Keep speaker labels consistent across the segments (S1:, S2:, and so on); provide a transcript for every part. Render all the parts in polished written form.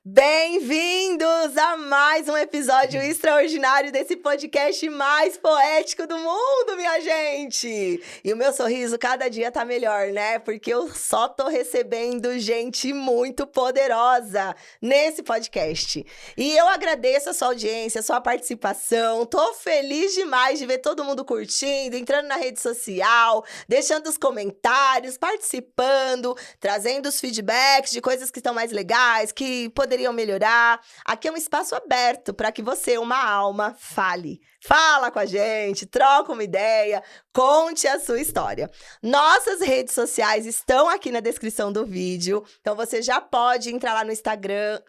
S1: Bem-vindos a mais um episódio extraordinário desse podcast mais poético do mundo, minha gente! E o meu sorriso cada dia tá melhor, né? Porque eu só tô recebendo gente muito poderosa nesse podcast. E eu agradeço a sua audiência, a sua participação. Tô feliz demais de ver todo mundo curtindo, entrando na rede social, deixando os comentários, participando, trazendo os feedbacks de coisas que estão mais legais, que poderiam melhorar. Aqui é um espaço aberto para que você, uma alma, fale. Fala com a gente, troca uma ideia, conte a sua história. Nossas redes sociais estão aqui na descrição do vídeo, então você já pode entrar lá no Instagram,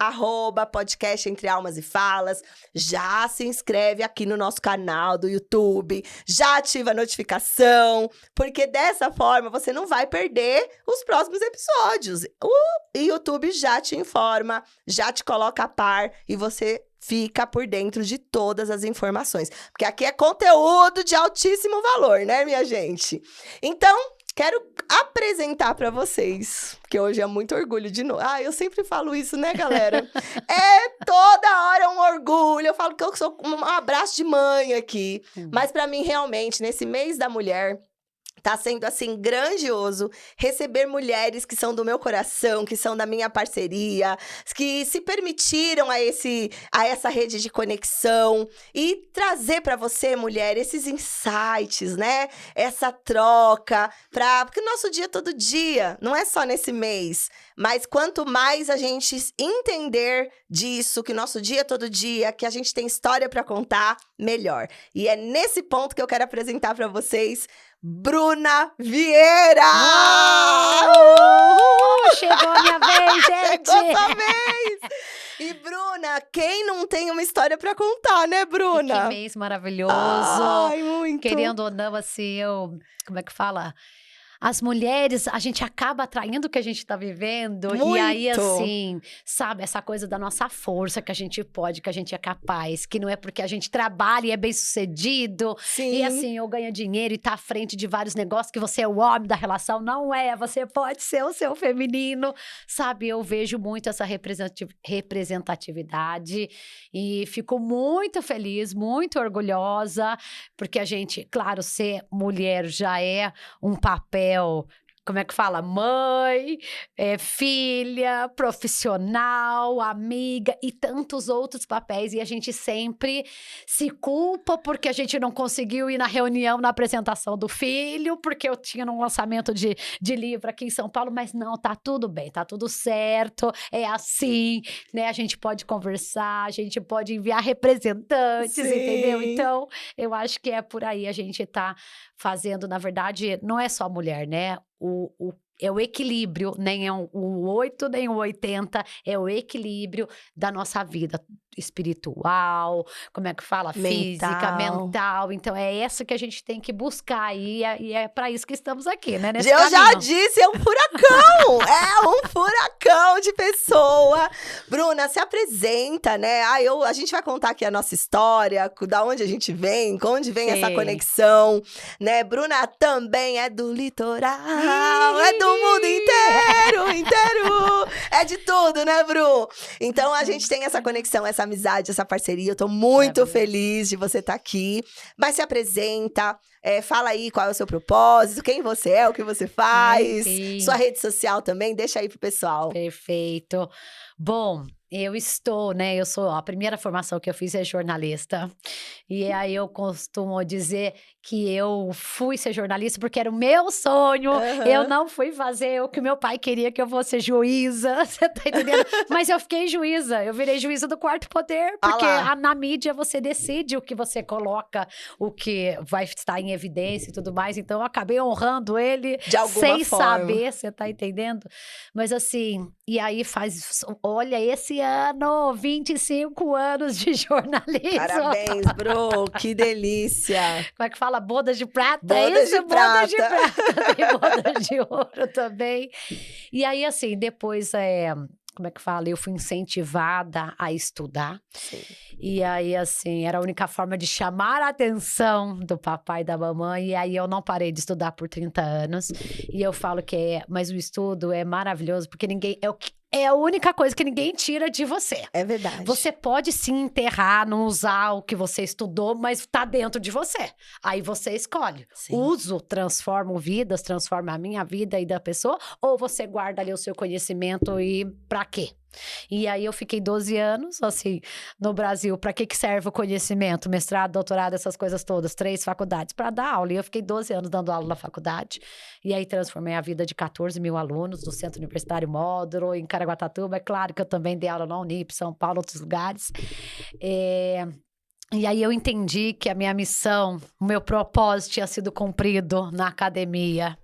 S1: @podcast Entre Almas e Falas, já se inscreve aqui no nosso canal do YouTube, já ativa a notificação, porque dessa forma você não vai perder os próximos episódios. O YouTube já te informa, já te coloca a par e você fica por dentro de todas as informações. Porque aqui é conteúdo de altíssimo valor, né, minha gente? Então, quero apresentar para vocês, porque hoje é muito orgulho de novo. Eu sempre falo isso, né, galera? É toda hora um orgulho. Eu falo que eu sou um abraço de mãe aqui. Mas para mim, realmente, nesse mês da mulher, tá sendo, assim, grandioso receber mulheres que são do meu coração, que são da minha parceria, que se permitiram a essa rede de conexão e trazer para você, mulher, esses insights, né? Essa troca, porque o nosso dia é todo dia, não é só nesse mês. Mas quanto mais a gente entender disso, que nosso dia é todo dia, que a gente tem história para contar, melhor. E é nesse ponto que eu quero apresentar para vocês Bruna Vieira!
S2: Chegou a minha vez, gente!
S1: Chegou a sua vez! E, Bruna, quem não tem uma história pra contar, né, Bruna?
S2: Que mês maravilhoso!
S1: Ai, muito!
S2: Querendo ou não, assim, como é que fala? As mulheres, a gente acaba atraindo o que a gente tá vivendo.
S1: Muito.
S2: E aí, assim, sabe, essa coisa da nossa força, que a gente pode, que a gente é capaz, que não é porque a gente trabalha e é bem-sucedido.
S1: Sim.
S2: E assim, eu ganho dinheiro e tá à frente de vários negócios, que você é o homem da relação. Não é, você pode ser o seu feminino, sabe? Eu vejo muito essa representatividade e fico muito feliz, muito orgulhosa, porque a gente, claro, ser mulher já é um papel, como é que fala? Mãe, filha, profissional, amiga e tantos outros papéis. E a gente sempre se culpa porque a gente não conseguiu ir na reunião, na apresentação do filho, porque eu tinha um lançamento de livro aqui em São Paulo. Mas não, tá tudo bem, tá tudo certo, é assim, né? A gente pode conversar, a gente pode enviar representantes,
S1: Sim.
S2: Entendeu? Então, eu acho que é por aí a gente tá fazendo, na verdade, não é só a mulher, né? É o equilíbrio, nem é o 8, nem o 80, é o equilíbrio da nossa vida espiritual, como é que fala? Física, mental. Então, é essa que a gente tem que buscar aí, e é para isso que estamos aqui, né? Nesse
S1: Eu já
S2: caminho.
S1: disse, é um furacão! É um furacão de pessoa! Bruna, se apresenta, né? A gente vai contar aqui a nossa história, da onde a gente vem, onde vem essa conexão, né? Bruna também é do litoral, é do mundo inteiro! É de tudo, né, Bru? Então, a gente tem essa conexão, essa amizade, essa parceria. Eu tô muito feliz de você estar aqui. Mas se apresenta, fala aí qual é o seu propósito, quem você é, o que você faz. Sua rede social também, deixa aí pro pessoal.
S2: Perfeito. Bom, eu estou, né? A primeira formação que eu fiz é jornalista. E aí eu costumo dizer que eu fui ser jornalista porque era o meu sonho. Eu não fui fazer o que meu pai queria, que eu fosse juíza. Você tá entendendo? Mas eu fiquei juíza. Eu virei juíza do quarto poder. Porque na mídia você decide o que você coloca, o que vai estar em evidência e tudo mais. Então eu acabei honrando ele
S1: de alguma
S2: sem
S1: forma.
S2: saber, você tá entendendo? Mas assim, e aí olha, esse ano, 25 anos de jornalismo.
S1: Parabéns, Bru, que delícia.
S2: Como é que fala? Bodas de prata?
S1: Bodas de prata.
S2: Bodas de prata. Tem bodas de ouro também. E aí, assim, depois, como é que fala? Eu fui incentivada a estudar.
S1: Sim.
S2: E aí, assim, era a única forma de chamar a atenção do papai e da mamãe. E aí, eu não parei de estudar por 30 anos. E eu falo mas o estudo é maravilhoso, porque é a única coisa que ninguém tira de você.
S1: É verdade.
S2: Você pode se enterrar, não usar o que você estudou, mas tá dentro de você. Aí você escolhe.
S1: Sim.
S2: Uso, transformo vidas, transforma a minha vida e da pessoa, ou você guarda ali o seu conhecimento e pra quê? E aí eu fiquei 12 anos, assim, no Brasil. Pra que serve o conhecimento? Mestrado, doutorado, essas coisas todas. 3 faculdades para dar aula. E eu fiquei 12 anos dando aula na faculdade. E aí transformei a vida de 14 mil alunos no Centro Universitário Módulo, em Caraguatatuba. É claro que eu também dei aula na Unip, São Paulo, outros lugares. E aí eu entendi que a minha missão, o meu propósito tinha sido cumprido na academia.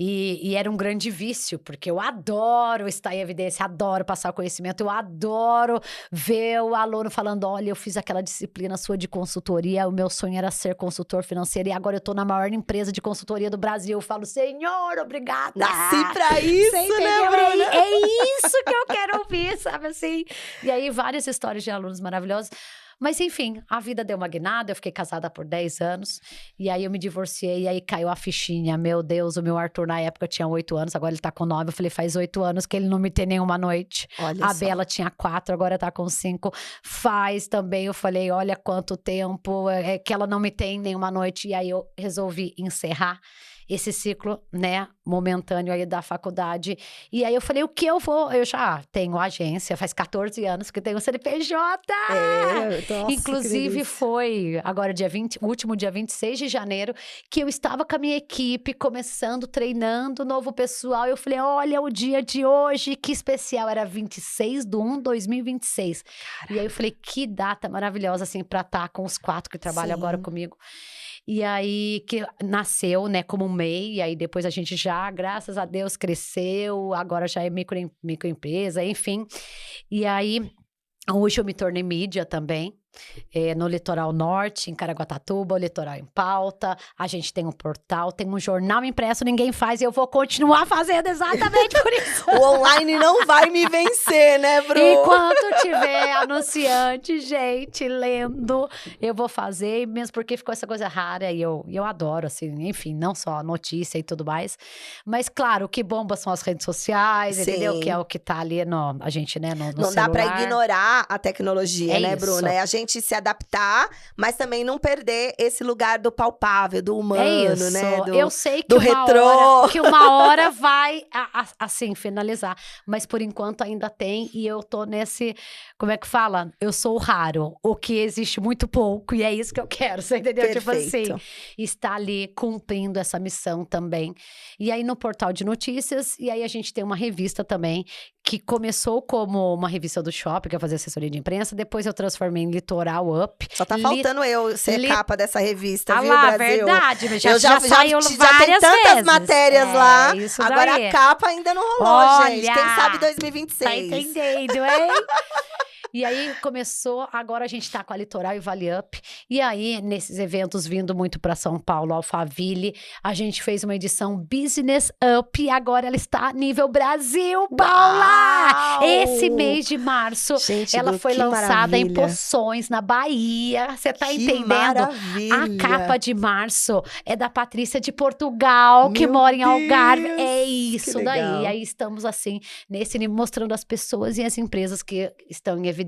S2: E era um grande vício, porque eu adoro estar em evidência, adoro passar o conhecimento, eu adoro ver o aluno falando, olha, eu fiz aquela disciplina sua de consultoria, o meu sonho era ser consultor financeiro e agora eu tô na maior empresa de consultoria do Brasil. Eu falo, Senhor, obrigada!
S1: Nasci pra isso, né, Bruna?
S2: É isso que eu quero ouvir, sabe assim? E aí, várias histórias de alunos maravilhosos. Mas, enfim, a vida deu uma guinada, eu fiquei casada por 10 anos, e aí eu me divorciei, e aí caiu a fichinha. Meu Deus, o meu Arthur na época tinha 8 anos, agora ele tá com 9. Eu falei, faz 8 anos que ele não me tem nenhuma noite.
S1: Olha
S2: A
S1: só.
S2: Bela tinha 4, agora tá com 5. Faz também, eu falei, olha quanto tempo que ela não me tem nenhuma noite. E aí eu resolvi encerrar esse ciclo, né, momentâneo aí da faculdade. E aí eu falei, o que eu vou? Eu já tenho agência, faz 14 anos que tenho CNPJ!
S1: Nossa,
S2: Inclusive foi agora último dia 26 de janeiro, que eu estava com a minha equipe, começando, treinando novo pessoal. Eu falei, olha o dia de hoje, que especial. Era 26/1/2026. E aí eu falei, que data maravilhosa, assim, pra estar com os 4 que trabalham agora comigo. E aí que nasceu, né, como um MEI, e aí depois a gente já, graças a Deus, cresceu, agora já é microempresa, enfim. E aí, hoje eu me tornei mídia também. No Litoral Norte, em Caraguatatuba, o Litoral em Pauta. A gente tem um portal, tem um jornal impresso, ninguém faz e eu vou continuar fazendo exatamente por isso.
S1: O online não vai me vencer, né, Bru?
S2: Enquanto tiver anunciante, gente, lendo, eu vou fazer, mesmo porque ficou essa coisa rara e eu adoro, assim, enfim, não só a notícia e tudo mais. Mas, claro, o que bomba são as redes sociais,
S1: Sim.
S2: entendeu? Que é o que tá ali a gente, né, no
S1: Não
S2: celular.
S1: dá pra ignorar a tecnologia,
S2: É
S1: né,
S2: isso.
S1: Bruna? É a gente se adaptar, mas também não perder esse lugar do palpável, do humano,
S2: É isso.
S1: né?
S2: Eu sei que
S1: do
S2: uma
S1: retrô.
S2: hora vai, assim, finalizar. Mas por enquanto ainda tem. E eu tô nesse, como é que fala? Eu sou o raro. O que existe muito pouco. E é isso que eu quero, você entendeu?
S1: Perfeito.
S2: Tipo assim, está ali cumprindo essa missão também. E aí no portal de notícias, e aí a gente tem uma revista também, que começou como uma revista do shopping, que eu fazia assessoria de imprensa. Depois eu transformei em Litoral Up.
S1: Só tá faltando eu ser capa dessa revista, viu,
S2: lá,
S1: Brasil?
S2: verdade, mas
S1: Eu
S2: já saiu várias
S1: tem tantas
S2: vezes.
S1: matérias lá.
S2: Isso
S1: Agora
S2: daí.
S1: a capa ainda não rolou,
S2: Olha,
S1: gente. Quem sabe
S2: Tá
S1: 2026.
S2: entendendo, hein? E aí começou, agora a gente tá com a Litoral e Vale Up. E aí, nesses eventos vindo muito para São Paulo, Alphaville, a gente fez uma edição Business Up e agora ela está nível Brasil, Paula!
S1: Uau!
S2: Esse mês de março,
S1: Gente,
S2: ela
S1: Bru,
S2: foi
S1: que
S2: lançada em
S1: maravilha.
S2: Poções, na Bahia. Você tá
S1: Que
S2: entendendo?
S1: maravilha.
S2: A capa de março é da Patrícia de Portugal, que
S1: Meu
S2: mora em Algarve.
S1: Deus,
S2: É
S1: que
S2: isso
S1: legal.
S2: daí. Aí estamos assim, nesse nível, mostrando as pessoas e as empresas que estão em evidência.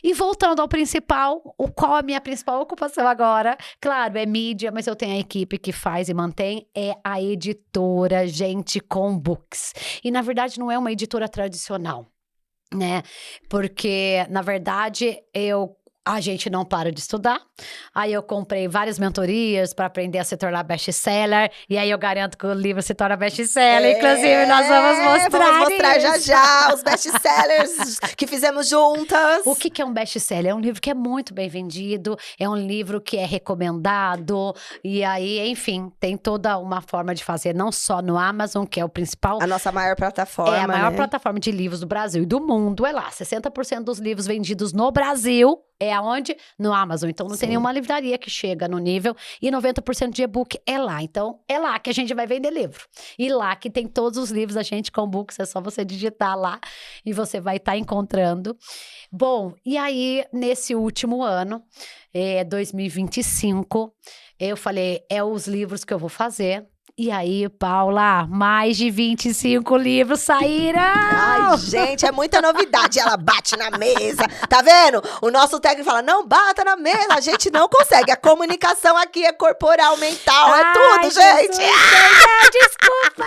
S2: E voltando ao principal, qual a minha principal ocupação agora? Claro, é mídia, mas eu tenho a equipe que faz e mantém, é a editora Gente com Books. E na verdade não é uma editora tradicional, né? Porque, na verdade, a gente não para de estudar. Aí eu comprei várias mentorias para aprender a se tornar best-seller. E aí eu garanto que o livro se torna best-seller. Inclusive, nós vamos mostrar
S1: Vamos mostrar já
S2: isso.
S1: já os best-sellers que fizemos juntas.
S2: O que é um best-seller? É um livro que é muito bem vendido, é um livro que é recomendado, e aí, enfim, tem toda uma forma de fazer, não só no Amazon, que é o principal.
S1: A nossa maior plataforma,
S2: É a maior
S1: né?
S2: plataforma de livros do Brasil e do mundo, é lá. 60% dos livros vendidos no Brasil é aonde? No Amazon. Então, não tem
S1: Sim.
S2: nenhuma livraria que chega no nível. E 90% de e-book é lá. Então, é lá que a gente vai vender livro. E lá que tem todos os livros da Gente com Books. É só você digitar lá e você vai estar encontrando. Bom, e aí, nesse último ano, 2025, eu falei, é os livros que eu vou fazer. E aí, Paula, mais de 25 livros saíram!
S1: Ai, gente, é muita novidade. Ela bate na mesa, tá vendo? O nosso técnico fala, não bata na mesa, a gente não consegue. A comunicação aqui é corporal, mental, é tudo, gente.
S2: Desculpa!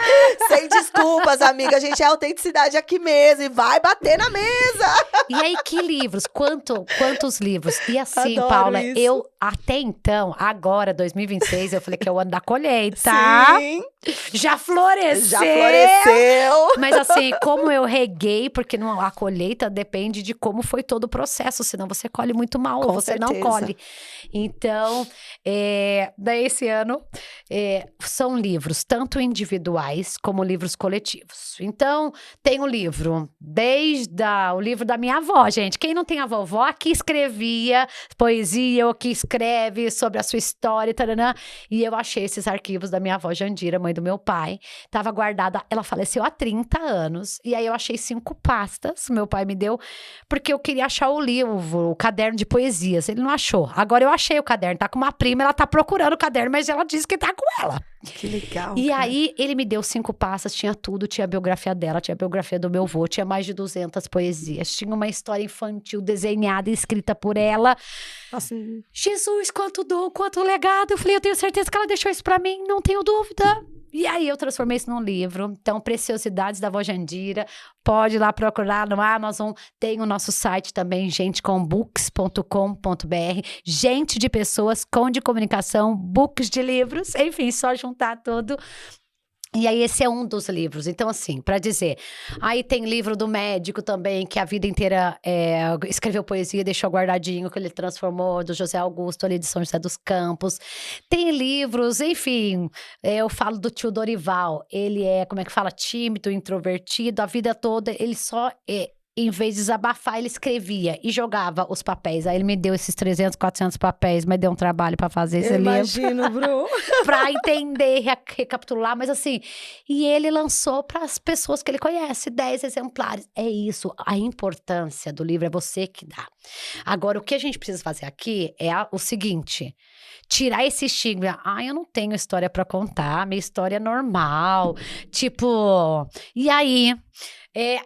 S1: Sem desculpas, amiga, a gente é autenticidade aqui mesmo e vai bater na mesa.
S2: E aí, que livros? Quantos livros? E assim,
S1: Adoro
S2: Paula,
S1: isso.
S2: eu até então, agora, 2026, eu falei que é o ano da colheita.
S1: Sim,
S2: Já floresceu!
S1: já floresceu.
S2: Mas assim, como eu reguei, porque a colheita depende de como foi todo o processo, senão você colhe muito mal, ou
S1: Com
S2: você não
S1: certeza.
S2: colhe. Então, daí esse ano, são livros tanto individuais como livros coletivos. Então, tem um livro, desde o livro da minha avó, gente. Quem não tem a vovó que escrevia poesia ou que escreve sobre a sua história, taranã, e eu achei esses arquivos da minha avó Jandira, mãe do meu pai. Tava guardada, ela faleceu há 30 anos. E aí eu achei 5 pastas, meu pai me deu, porque eu queria achar o livro, o caderno de poesias. Ele não achou. Agora eu achei o caderno, tá com uma prima, ela tá procurando o caderno, mas ela disse que tá com ela.
S1: Que legal.
S2: E
S1: cara.
S2: aí ele me deu 5 pastas, tinha tudo, tinha a biografia dela, tinha a biografia do meu avô, tinha mais de 200 poesias, tinha uma história infantil desenhada e escrita por ela.
S1: Nossa,
S2: Jesus, quanto dom, quanto legado. Eu falei, eu tenho certeza que ela deixou isso pra mim, não tenho dúvida. E aí eu transformei isso num livro. Então, Preciosidades da Vó Jandira. Pode ir lá procurar no Amazon. Tem o nosso site também, gentecombooks.com.br. Gente de pessoas com de comunicação, books de livros. Enfim, só juntar tudo. E aí, esse é um dos livros. Então, assim, pra dizer... Aí tem livro do médico também, que a vida inteira escreveu poesia, deixou guardadinho, que ele transformou, do José Augusto, ali de São José dos Campos. Tem livros, enfim... eu falo do tio Dorival. Ele é, como é que fala? Tímido, introvertido. A vida toda, ele só... em vez de desabafar, ele escrevia e jogava os papéis. Aí ele me deu esses 300, 400 papéis, mas deu um trabalho pra fazer esse livro.
S1: imagino, Bru.
S2: Pra entender, recapitular, mas assim, e ele lançou para as pessoas que ele conhece, 10 exemplares. É isso, a importância do livro é você que dá. Agora, o que a gente precisa fazer aqui é o seguinte: tirar esse estigma. Eu não tenho história pra contar, minha história é normal. Tipo, e aí...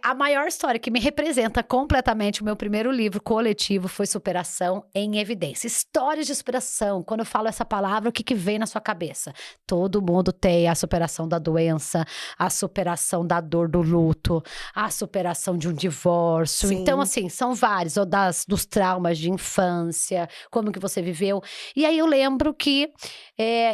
S2: a maior história que me representa completamente o meu primeiro livro coletivo foi Superação em Evidência. Histórias de superação. Quando eu falo essa palavra, o que vem na sua cabeça? Todo mundo tem a superação da doença, a superação da dor do luto, a superação de um divórcio.
S1: Sim.
S2: Então, assim, são vários. Ou dos traumas de infância, como que você viveu. E aí eu lembro que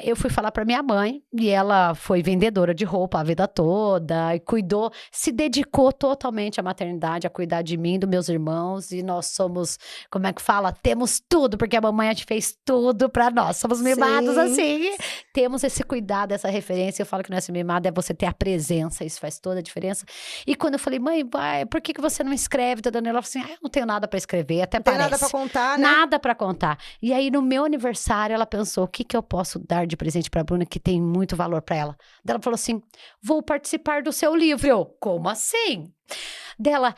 S2: eu fui falar pra minha mãe, e ela foi vendedora de roupa a vida toda, e cuidou, se dedicou totalmente à maternidade, a cuidar de mim, dos meus irmãos, e nós somos, como é que fala? Temos tudo, porque a mamãe a gente fez tudo pra nós, somos mimados assim, temos esse cuidado, essa referência. Eu falo que não é ser mimado, é você ter a presença, isso faz toda a diferença. E quando eu falei, mãe, por que você não escreve? Ela falou assim, eu não tenho nada pra escrever, até parece.
S1: Não tem nada pra contar, né?
S2: Nada pra contar. E aí, no meu aniversário, ela pensou, o que eu posso dar de presente pra Bruna que tem muito valor pra ela? Daí ela falou assim, vou participar do seu livro. Eu, como assim? Dela,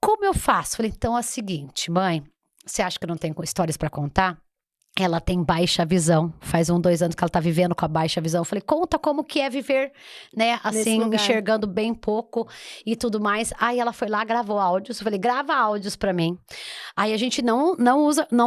S2: como eu faço? Falei, então é o seguinte, mãe, você acha que eu não tenho histórias pra contar? Ela tem baixa visão, faz 2 anos que ela tá vivendo com a baixa visão. Eu falei, conta como que é viver, né, assim, enxergando bem pouco e tudo mais. Aí ela foi lá, gravou áudios. Eu falei, grava áudios pra mim. Aí a gente não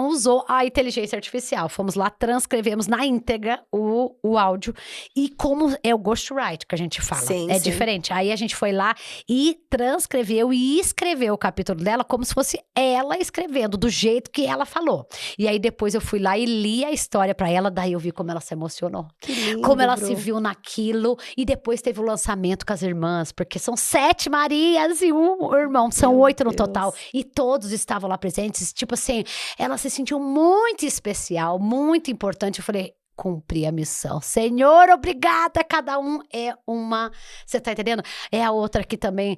S2: usou a inteligência artificial. Fomos lá, transcrevemos na íntegra o áudio. E como é o ghostwrite que a gente fala,
S1: Sim.
S2: diferente. Aí a gente foi lá e transcreveu e escreveu o capítulo dela como se fosse ela escrevendo, do jeito que ela falou. E aí depois eu fui lá e li a história pra ela, daí eu vi como ela se emocionou.
S1: Que lindo,
S2: como ela
S1: Bru.
S2: se viu naquilo, e depois teve o lançamento com as irmãs, porque são 7 Marias e um irmão, são
S1: Meu
S2: 8 no
S1: Deus.
S2: total, e todos estavam lá presentes, tipo assim, ela se sentiu muito especial, muito importante. Eu falei, cumpri a missão. Senhor, obrigada. Cada um é uma... Você tá entendendo? É a outra que também,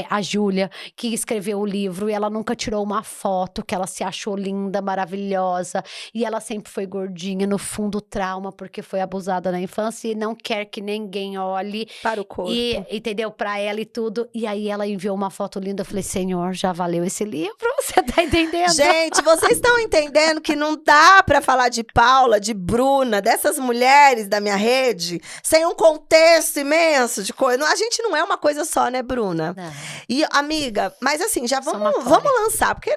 S2: a Júlia, que escreveu o livro e ela nunca tirou uma foto, que ela se achou linda, maravilhosa. E ela sempre foi gordinha, no fundo trauma, porque foi abusada na infância e não quer que ninguém olhe.
S1: Para o corpo.
S2: E, entendeu? Pra ela e tudo. E aí ela enviou uma foto linda. Eu falei, Senhor, já valeu esse livro? Você tá entendendo?
S1: Gente, vocês estão entendendo que não dá pra falar de Paula, de Bruna, dessas mulheres da minha rede, sem um contexto imenso de coisa. A gente não é uma coisa só, né, Bruna?
S2: Não.
S1: E, amiga, mas assim, já
S2: Somatória.
S1: vamos lançar, porque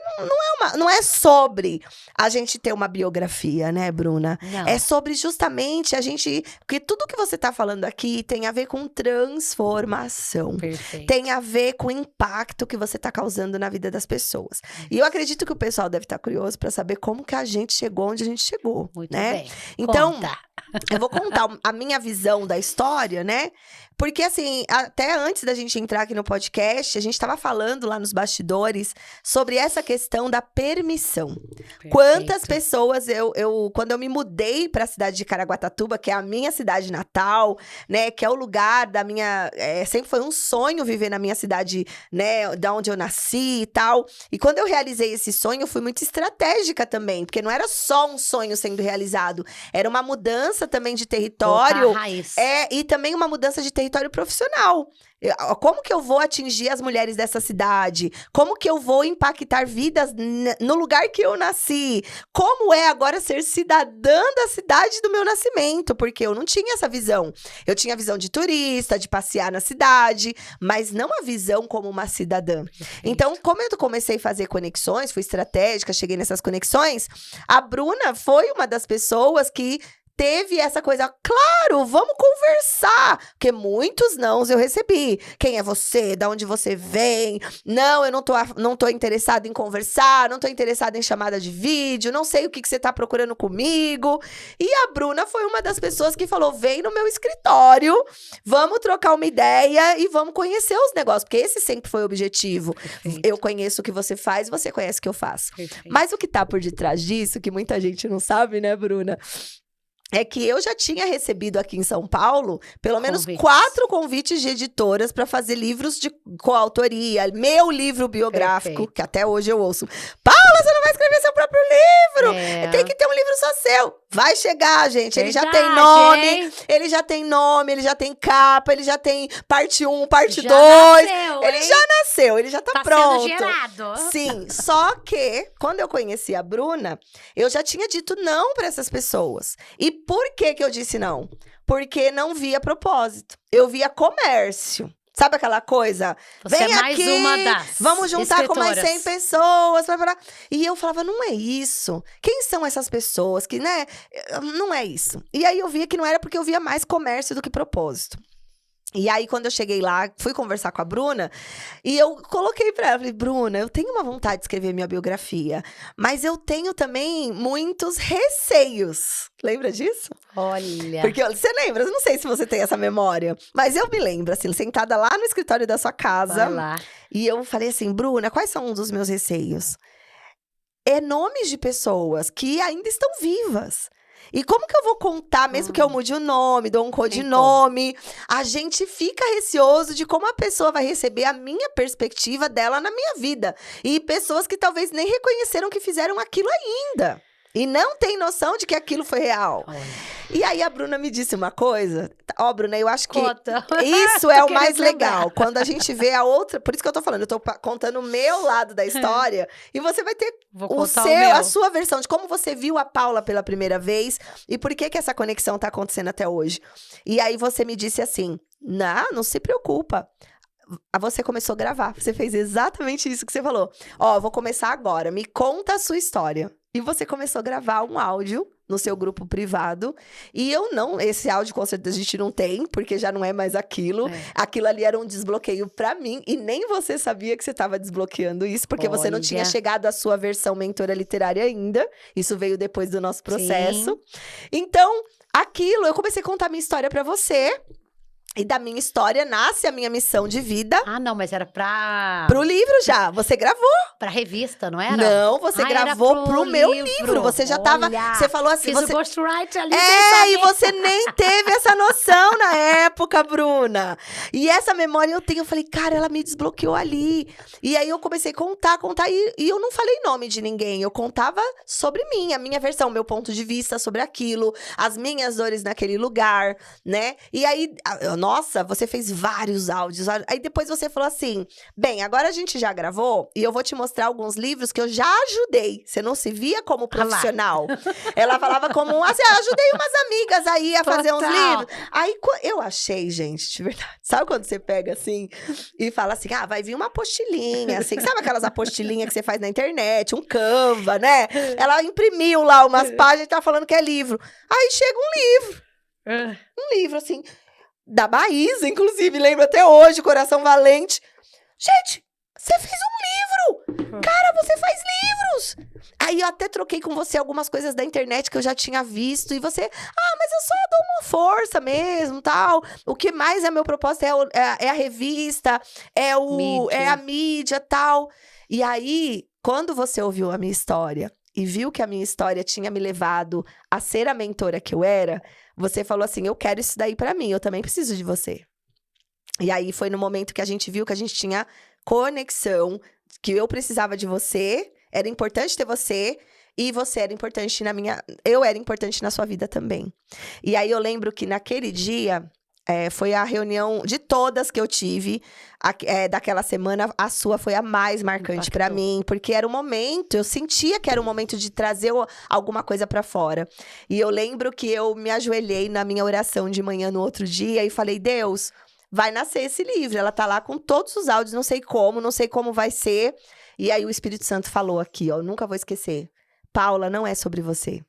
S1: não é sobre a gente ter uma biografia, né, Bruna?
S2: Não.
S1: É sobre justamente a gente... Porque tudo que você tá falando aqui tem a ver com transformação.
S2: Perfeito.
S1: Tem a ver com o impacto que você tá causando na vida das pessoas. E eu acredito que o pessoal deve estar curioso pra saber como que a gente chegou onde a gente chegou,
S2: Muito
S1: né?
S2: bem.
S1: Então,
S2: Conta.
S1: eu vou contar a minha visão da história, né? Porque, assim, até antes da gente entrar aqui no podcast, a gente estava falando lá nos bastidores sobre essa questão da permissão. Quantas
S2: Perfeito.
S1: pessoas quando eu me mudei para a cidade de Caraguatatuba, que é a minha cidade natal, né, que é o lugar da minha, sempre foi um sonho viver na minha cidade, né, da onde eu nasci e tal. E quando eu realizei esse sonho, eu fui muito estratégica também, porque não era só um sonho sendo realizado, era uma mudança também de território.
S2: Voltar à raiz.
S1: E também uma mudança de território profissional. Como que eu vou atingir as mulheres dessa cidade? Como que eu vou impactar vidas no lugar que eu nasci? Como é agora ser cidadã da cidade do meu nascimento? Porque eu não tinha essa visão. Eu tinha a visão de turista, de passear na cidade, mas não a visão como uma cidadã. Então, como eu comecei a fazer conexões, fui estratégica, cheguei nessas conexões, a Bruna foi uma das pessoas que teve essa coisa, claro, vamos conversar, porque muitos nãos eu recebi. Quem é você? Da onde você vem? Não, eu não tô interessada em conversar, não tô interessada em chamada de vídeo, não sei o que você tá procurando comigo. E a Bruna foi uma das pessoas que falou, vem no meu escritório, vamos trocar uma ideia e vamos conhecer os negócios, porque esse sempre foi o objetivo.
S2: Perfeito.
S1: Eu conheço o que você faz, você conhece o que eu faço.
S2: Perfeito.
S1: Mas o que tá por detrás disso, que muita gente não sabe, né, Bruna? É que eu já tinha recebido aqui em São Paulo, pelo menos
S2: Convites.
S1: 4 convites de editoras para fazer livros de coautoria. Meu livro biográfico,
S2: Perfeito.
S1: que até hoje eu ouço. Paula, você não vai escrever seu próprio livro?
S2: É.
S1: Tem que ter um livro só seu. Vai chegar, gente. Ele já tem
S2: Verdade,
S1: nome,
S2: hein?
S1: ele já tem nome, ele já tem capa, ele já tem parte 1, parte
S2: Já
S1: 2.
S2: nasceu,
S1: Ele
S2: hein?
S1: já nasceu, ele já tá
S2: Tá
S1: pronto.
S2: sendo gerado.
S1: Sim, só que quando eu conheci a Bruna, eu já tinha dito não para essas pessoas. E por que eu disse não? Porque não via propósito. Eu via comércio. Sabe aquela coisa?
S2: Você
S1: Vem
S2: é mais
S1: aqui,
S2: uma das
S1: vamos juntar com mais 100
S2: escritoras.
S1: pessoas. E eu falava, não é isso. Quem são essas pessoas que, né? Não é isso. E aí eu via que não era porque eu via mais comércio do que propósito. E aí, quando eu cheguei lá, fui conversar com a Bruna, e eu coloquei pra ela, falei, Bruna, eu tenho uma vontade de escrever minha biografia, mas eu tenho também muitos receios. Lembra disso?
S2: Olha.
S1: Porque você lembra, eu não sei se você tem essa memória, mas eu me lembro, assim, sentada lá no escritório da sua casa,
S2: Vai lá.
S1: e eu falei assim, Bruna, quais são um dos meus receios? É nomes de pessoas que ainda estão vivas. E como que eu vou contar, mesmo que eu mude o nome, dou um codinome, a gente fica receoso de como a pessoa vai receber a minha perspectiva dela na minha vida. E pessoas que talvez nem reconheceram que fizeram aquilo ainda. E não tem noção de que aquilo foi real.
S2: Olha.
S1: E aí a Bruna me disse uma coisa. Ó, Bruna, eu acho que
S2: Conta.
S1: isso é
S2: Tô
S1: o mais
S2: querendo lembrar.
S1: legal. Quando a gente vê a outra... Por isso que eu tô falando, eu tô contando o meu lado da história. E você vai ter
S2: Vou
S1: o
S2: contar
S1: seu,
S2: o meu.
S1: a sua versão de como você viu a Paula pela primeira vez e por que essa conexão tá acontecendo até hoje. E aí você me disse assim, não se preocupa. Você começou a gravar, você fez exatamente isso que você falou. Ó, eu vou começar agora, me conta a sua história. E você começou a gravar um áudio no seu grupo privado. E esse áudio com certeza a gente não tem, porque já não é mais aquilo.
S2: É.
S1: Aquilo ali era um desbloqueio pra mim. E nem você sabia que você estava desbloqueando isso, porque você não tinha
S2: Olha.
S1: chegado à sua versão mentora literária ainda. Isso veio depois do nosso processo.
S2: Sim.
S1: Então, aquilo, eu comecei a contar minha história pra você. E da minha história nasce a minha missão de vida.
S2: Ah, não, mas era pra...
S1: Pro livro já. Você gravou.
S2: Pra revista, não era?
S1: Não, você
S2: Ah, era
S1: gravou pro meu livro. Você já tava.
S2: Olha,
S1: Você falou assim.
S2: Fiz
S1: Você...
S2: o ghostwriter ali, sem
S1: e
S2: saber.
S1: você nem teve essa noção na época, Bruna. E essa memória eu tenho. Eu falei, cara, ela me desbloqueou ali. E aí eu comecei a contar. E eu não falei nome de ninguém. Eu contava sobre mim, a minha versão, meu ponto de vista sobre aquilo, as minhas dores naquele lugar, né? E aí, nossa, você fez vários áudios. Aí depois você falou assim, bem, agora a gente já gravou e eu vou te mostrar alguns livros que eu já ajudei. Você não se via como profissional. Ela falava como, assim, ajudei umas amigas aí a fazer uns livros. Aí eu achei, gente, de verdade. Sabe quando você pega assim e fala assim, vai vir uma apostilinha, assim, sabe aquelas apostilinhas que você faz na internet, um Canva, né? Ela imprimiu lá umas páginas e tá falando que é livro. Aí chega um livro, assim, da Maísa, inclusive, lembro até hoje, Coração Valente. Gente, você fez um livro! Cara, você faz livros! Aí eu até troquei com você algumas coisas da internet que eu já tinha visto, e você, mas eu só dou uma força mesmo, tal. O que mais é meu propósito é a revista, é a mídia, tal. E aí, quando você ouviu a minha história e viu que a minha história tinha me levado a ser a mentora que eu era, você falou assim, eu quero isso daí pra mim, eu também preciso de você. E aí foi no momento que a gente viu que a gente tinha conexão, que eu precisava de você, era importante ter você, e você era importante eu era importante na sua vida também. E aí eu lembro que naquele dia, foi a reunião de todas que eu tive, daquela semana, a sua foi a mais marcante pra mim, porque era um momento, eu sentia que era um momento de trazer alguma coisa pra fora. E eu lembro que eu me ajoelhei na minha oração de manhã no outro dia e falei, Deus, vai nascer esse livro. Ela tá lá com todos os áudios, não sei como vai ser. E aí o Espírito Santo falou aqui, ó, nunca vou esquecer. Paula, não é sobre você.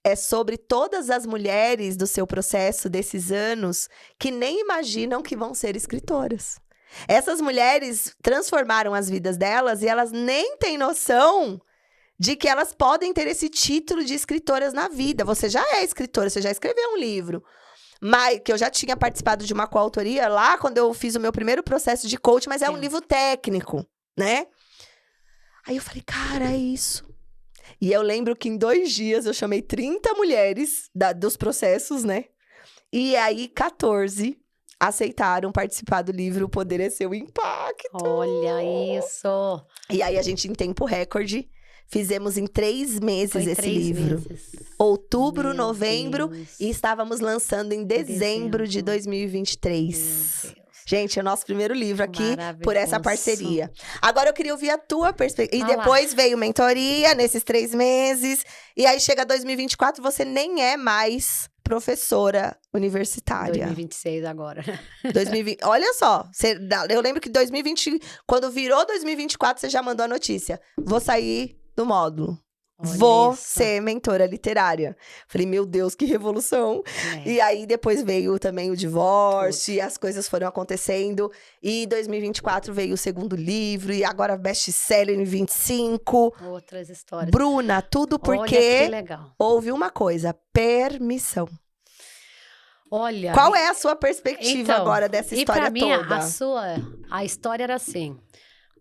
S1: É sobre todas as mulheres do seu processo desses anos que nem imaginam que vão ser escritoras. Essas mulheres transformaram as vidas delas e elas nem têm noção de que elas podem ter esse título de escritoras na vida. Você já é escritora, você já escreveu um livro. Mas, que eu já tinha participado de uma coautoria lá quando eu fiz o meu primeiro processo de coach, mas é um livro técnico, né? Aí eu falei, cara, é isso. E eu lembro que em 2 dias eu chamei 30 mulheres dos processos, né? E aí 14 aceitaram participar do livro O Poder é Seu Impacto.
S2: Olha isso!
S1: E aí a gente, em tempo recorde, fizemos em 3 meses esse livro. Outubro, novembro, e estávamos lançando em dezembro de 2023. Gente, é o nosso primeiro livro aqui por essa parceria. Agora eu queria ouvir a tua perspectiva. E depois veio mentoria nesses 3 meses. E aí chega 2024, você nem é mais professora universitária.
S2: 2026 agora.
S1: 2020, olha só, eu lembro que 2020, quando virou 2024, você já mandou a notícia. Vou sair do módulo. Vou ser mentora literária. Falei, meu Deus, que revolução. E aí, depois veio também o divórcio, e as coisas foram acontecendo. E em 2024 veio o segundo livro, e agora best-seller em 25.
S2: Outras histórias.
S1: Bruna, tudo porque
S2: legal.
S1: houve uma coisa, permissão.
S2: Olha...
S1: Qual é a sua perspectiva agora dessa história toda?
S2: E pra mim, a história era assim.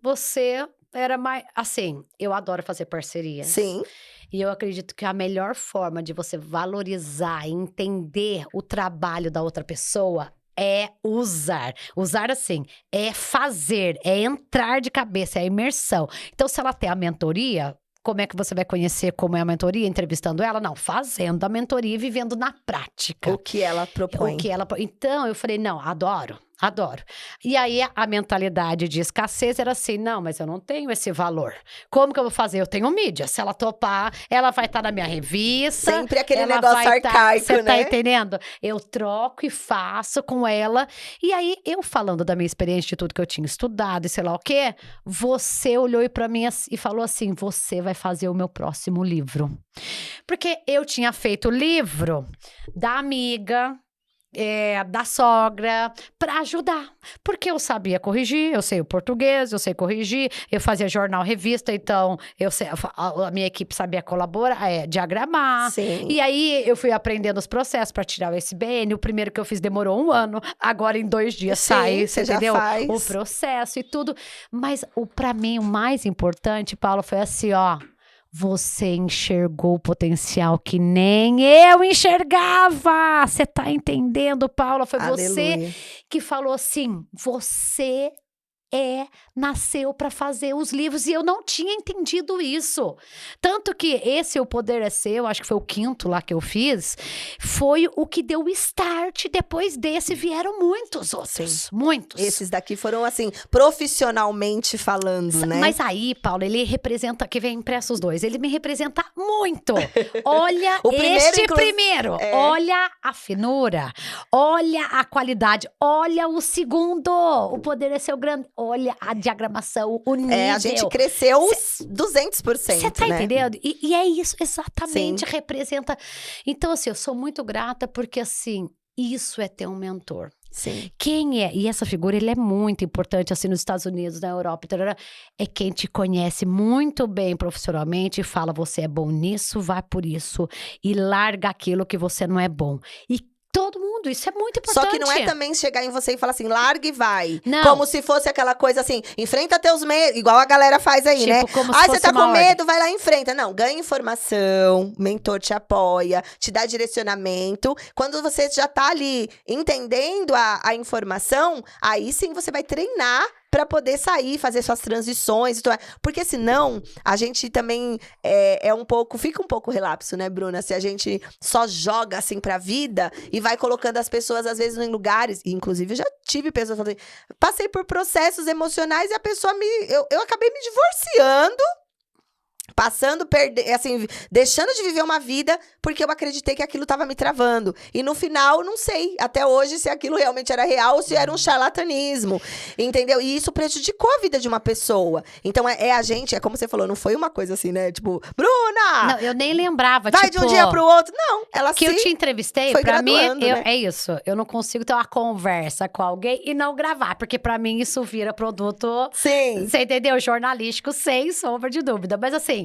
S2: Você... era mais, assim, eu adoro fazer parcerias.
S1: Sim.
S2: E eu acredito que a melhor forma de você valorizar e entender o trabalho da outra pessoa é usar. Usar, assim, é fazer, é entrar de cabeça, é imersão. Então, se ela tem a mentoria, como é que você vai conhecer como é a mentoria? Entrevistando ela? Não, fazendo a mentoria e vivendo na prática.
S1: O que ela propõe.
S2: Então, eu falei, não, adoro. E aí, a mentalidade de escassez era assim, não, mas eu não tenho esse valor. Como que eu vou fazer? Eu tenho mídia. Se ela topar, ela vai estar na minha revista.
S1: Sempre aquele negócio arcaico,
S2: né? Você tá
S1: né?
S2: entendendo? Eu troco e faço com ela. E aí, eu falando da minha experiência, de tudo que eu tinha estudado e sei lá o quê, você olhou pra mim e falou assim, você vai fazer o meu próximo livro. Porque eu tinha feito o livro da amiga... da sogra, para ajudar. Porque eu sabia corrigir, eu sei o português, eu sei corrigir, eu fazia jornal, revista, então a minha equipe sabia colaborar, diagramar.
S1: Sim.
S2: E aí eu fui aprendendo os processos para tirar o SBN. O primeiro que eu fiz demorou 1 ano, agora em 2 dias sai, você entendeu?
S1: Faz.
S2: O processo e tudo. Mas para mim o mais importante, Paula, foi assim, ó. Você enxergou o potencial que nem eu enxergava. Você tá entendendo, Paula? Foi
S1: Aleluia.
S2: você que falou assim, você nasceu para fazer os livros e eu não tinha entendido isso. Tanto que esse O Poder é Seu, acho que foi o 5º lá que eu fiz, foi o que deu o start. Depois desse vieram muitos outros, muitos.
S1: Esses daqui foram assim, profissionalmente falando, né?
S2: Mas aí, Paulo, ele representa, que vem impresso os dois, ele me representa muito. Olha primeiro, olha a finura, olha a qualidade, olha o segundo, O Poder é Seu grande, olha a diagramação, o nível.
S1: A gente cresceu 200%,
S2: Você tá entendendo? E é isso, exatamente,
S1: Sim.
S2: representa. Então, assim, eu sou muito grata porque, assim, isso é ter um mentor.
S1: Sim.
S2: Quem é? E essa figura, ele é muito importante, assim, nos Estados Unidos, na Europa, é quem te conhece muito bem profissionalmente e fala, você é bom nisso, vai por isso, e larga aquilo que você não é bom. E todo mundo, isso é muito importante.
S1: Só que não é também chegar em você e falar assim, larga e vai.
S2: Não.
S1: Como se fosse aquela coisa assim, enfrenta teus medos, igual a galera faz aí, né?
S2: Como se
S1: você tá com
S2: ordem.
S1: medo, vai lá e enfrenta. Não, ganha informação, mentor te apoia, te dá direcionamento. Quando você já tá ali entendendo a informação, aí sim você vai treinar pra poder sair, fazer suas transições e tudo mais. Porque senão, a gente também fica um pouco relapso, né, Bruna? Se a gente só joga assim pra vida e vai colocando as pessoas, às vezes, em lugares. E, inclusive, eu já tive pessoas falando assim, passei por processos emocionais e a pessoa eu acabei me divorciando. Deixando de viver uma vida porque eu acreditei que aquilo tava me travando. E no final, não sei, até hoje, se aquilo realmente era real ou se era um charlatanismo, entendeu? E isso prejudicou a vida de uma pessoa. Então, é como você falou, não foi uma coisa assim, né? Tipo, Bruna!
S2: Não, eu nem lembrava,
S1: vai de um dia pro outro. Não, ela
S2: que eu te entrevistei,
S1: foi
S2: pra mim,
S1: né?
S2: é isso. Eu não consigo ter uma conversa com alguém e não gravar, porque pra mim isso vira produto,
S1: Sim.
S2: Você entendeu? Jornalístico, sem sombra de dúvida. Mas assim,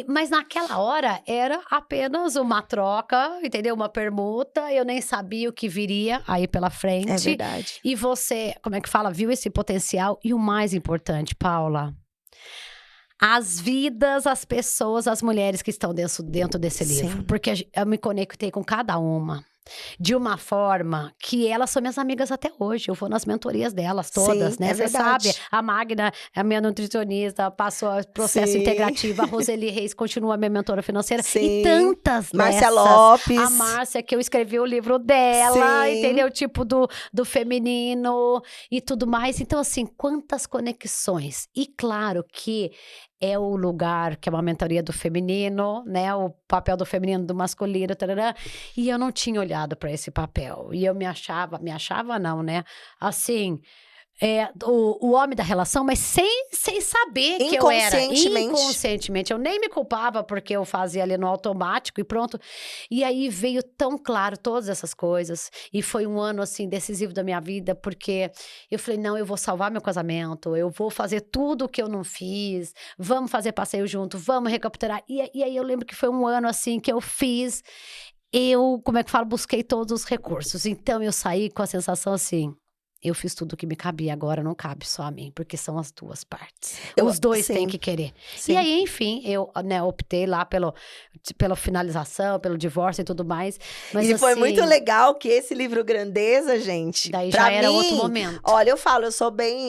S2: mas naquela hora era apenas uma troca, entendeu? Uma permuta, eu nem sabia o que viria aí pela frente.
S1: É verdade.
S2: E você, como é que fala? Viu esse potencial. E o mais importante, Paula, as vidas, as pessoas, as mulheres que estão dentro desse livro.
S1: Sim.
S2: Porque eu me conectei com cada uma. De uma forma que elas são minhas amigas até hoje. Eu vou nas mentorias delas todas,
S1: Sim,
S2: né?
S1: é
S2: Você
S1: verdade.
S2: sabe, a Magna é a minha nutricionista, passou o processo
S1: Sim.
S2: integrativo. A Roseli Reis continua minha mentora financeira.
S1: Sim.
S2: E tantas
S1: Márcia
S2: dessas.
S1: Lopes.
S2: A Márcia, que eu escrevi o livro dela,
S1: Sim.
S2: entendeu? Tipo do feminino e tudo mais. Então, assim, quantas conexões. E claro que é o lugar que é uma mentoria do feminino, né? O papel do feminino, do masculino, tarará. E eu não tinha olhado para esse papel. E eu me achava não, né? Assim, o homem da relação, mas sem saber que eu era. Inconscientemente. Eu nem me culpava porque eu fazia ali no automático e pronto. E aí veio tão claro todas essas coisas. E foi um ano, assim, decisivo da minha vida, porque eu falei, não, eu vou salvar meu casamento, eu vou fazer tudo o que eu não fiz, vamos fazer passeio junto, vamos recapitular. E aí eu lembro que foi um ano, assim, que eu fiz, como é que falo, busquei todos os recursos. Então eu saí com a sensação assim, eu fiz tudo o que me cabia, agora não cabe só a mim, porque são as duas partes. Os dois têm que querer.
S1: Sim.
S2: E aí, enfim, eu optei lá pela finalização, pelo divórcio e tudo mais. Mas,
S1: e foi
S2: assim,
S1: muito legal que esse livro Grandeza, gente,
S2: daí
S1: pra
S2: já era
S1: mim,
S2: outro momento.
S1: Olha,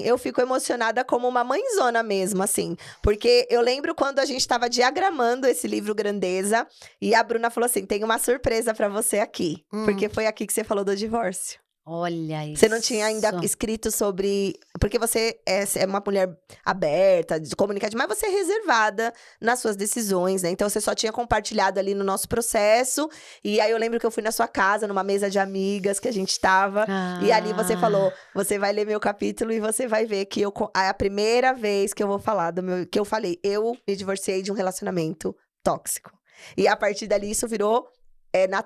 S1: eu fico emocionada como uma mãezona mesmo, assim. Porque eu lembro quando a gente tava diagramando esse livro Grandeza, e a Bruna falou assim, tem uma surpresa pra você aqui. Porque foi aqui que você falou do divórcio.
S2: Olha isso.
S1: Você não tinha ainda escrito sobre... Porque você é uma mulher aberta, comunicativa, mas você é reservada nas suas decisões, né? Então, você só tinha compartilhado ali no nosso processo. E aí, eu lembro que eu fui na sua casa, numa mesa de amigas que a gente tava. E ali você falou, você vai ler meu capítulo e você vai ver que é a primeira vez que eu vou falar que eu falei, eu me divorciei de um relacionamento tóxico. E a partir dali, isso virou...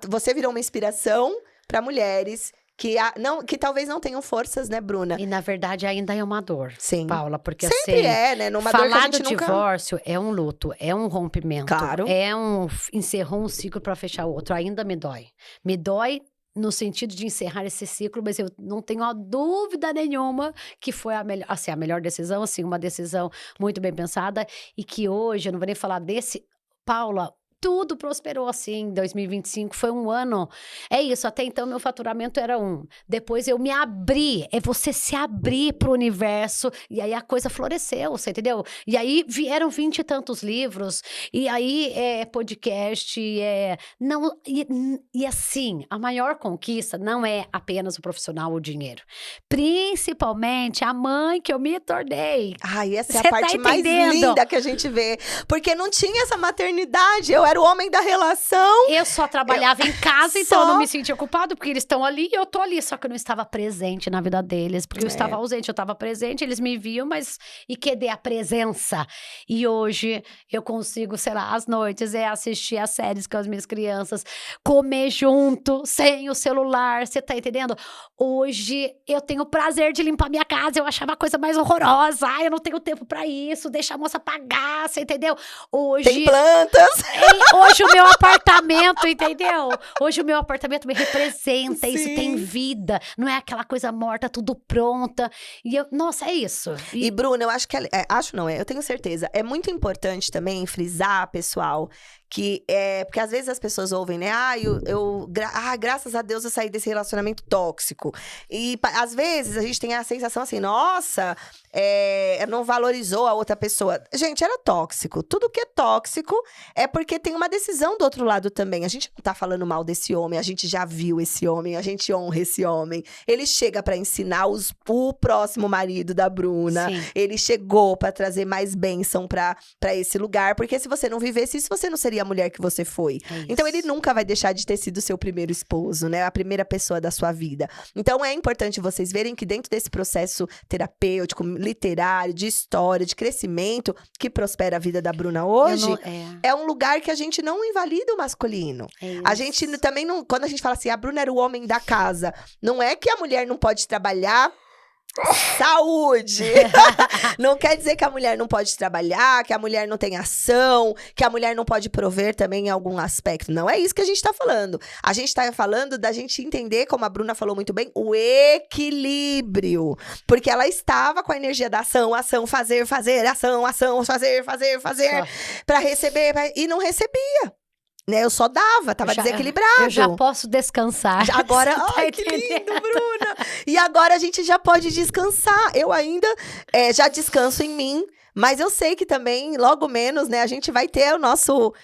S1: você virou uma inspiração para mulheres... Que talvez não tenham forças, né, Bruna?
S2: E, na verdade, ainda é uma dor,
S1: Sim.
S2: Paula, porque
S1: sempre
S2: assim...
S1: né? Numa dor que a gente
S2: falar do divórcio é um luto, é um rompimento.
S1: Claro.
S2: Encerrou um ciclo para fechar outro. Ainda me dói. Me dói no sentido de encerrar esse ciclo, mas eu não tenho a dúvida nenhuma que foi a melhor decisão, assim, uma decisão muito bem pensada. E que hoje, eu não vou nem falar desse... Paula... tudo prosperou assim. Em 2025 foi um ano. É isso, até então meu faturamento era 1. Depois eu me abri. É você se abrir pro universo. E aí a coisa floresceu, você entendeu? E aí vieram 20 e tantos livros. E aí podcast. Não, e assim, a maior conquista não é apenas o profissional ou o dinheiro. Principalmente a mãe que eu me tornei.
S1: Ai, essa é
S2: Cê
S1: a parte
S2: tá
S1: mais
S2: entendendo?
S1: linda que a gente vê. Porque não tinha essa maternidade. Eu era o homem da relação.
S2: Eu só trabalhava em casa, então
S1: só-
S2: eu não me sentia ocupado, porque eles estão ali e eu tô ali. Só que eu não estava presente na vida deles, porque eu estava ausente. Eu estava presente, eles me viam, mas e cadê a presença? E hoje eu consigo, sei lá, às noites, assistir as séries com as minhas crianças, comer junto, sem o celular, você tá entendendo? Hoje eu tenho o prazer de limpar minha casa, eu achava a coisa mais horrorosa. Ai, eu não tenho tempo pra isso, deixa a moça pagar, você entendeu? Hoje.
S1: Tem plantas.
S2: Hoje o meu apartamento, entendeu? Hoje o meu apartamento me representa, isso
S1: Sim.
S2: tem vida, não é aquela coisa morta, tudo pronta. E eu, nossa, é isso.
S1: E, Bruna, eu acho que... acho não, eu tenho certeza. É muito importante também frisar, pessoal, que porque às vezes as pessoas ouvem, né? Graças a Deus eu saí desse relacionamento tóxico. E às vezes a gente tem a sensação assim, nossa, não valorizou a outra pessoa. Gente, era tóxico. Tudo que é tóxico é porque tem uma decisão do outro lado também. A gente não tá falando mal desse homem, a gente já viu esse homem, a gente honra esse homem. Ele chega pra ensinar o próximo marido da Bruna.
S2: Sim.
S1: Ele chegou pra trazer mais bênção pra esse lugar, porque se você não vivesse isso, você não seria a mulher que você foi.
S2: É
S1: Então
S2: isso.
S1: ele nunca vai deixar de ter sido seu primeiro esposo, né? A primeira pessoa da sua vida. Então é importante vocês verem que dentro desse processo terapêutico, literário, de história, de crescimento, que prospera a vida da Bruna hoje, é um lugar que a gente não invalida o masculino. A gente também não... Quando a gente fala assim, a Bruna era o homem da casa, não é que a mulher não pode trabalhar. Saúde! Não quer dizer que a mulher não pode trabalhar, que a mulher não tem ação, que a mulher não pode prover também em algum aspecto. Não é isso que a gente tá falando. A gente tá falando da gente entender, como a Bruna falou muito bem, o equilíbrio. Porque ela estava com a energia da ação, fazer, ação, fazer, pra receber, e não recebia. Né? Eu só dava, tava desequilibrado.
S2: Eu já posso descansar.
S1: Agora,
S2: Tá
S1: ai, que lindo, Bruna! E agora a gente já pode descansar. Eu ainda já descanso em mim, mas eu sei que também, logo menos, né, a gente vai ter o nosso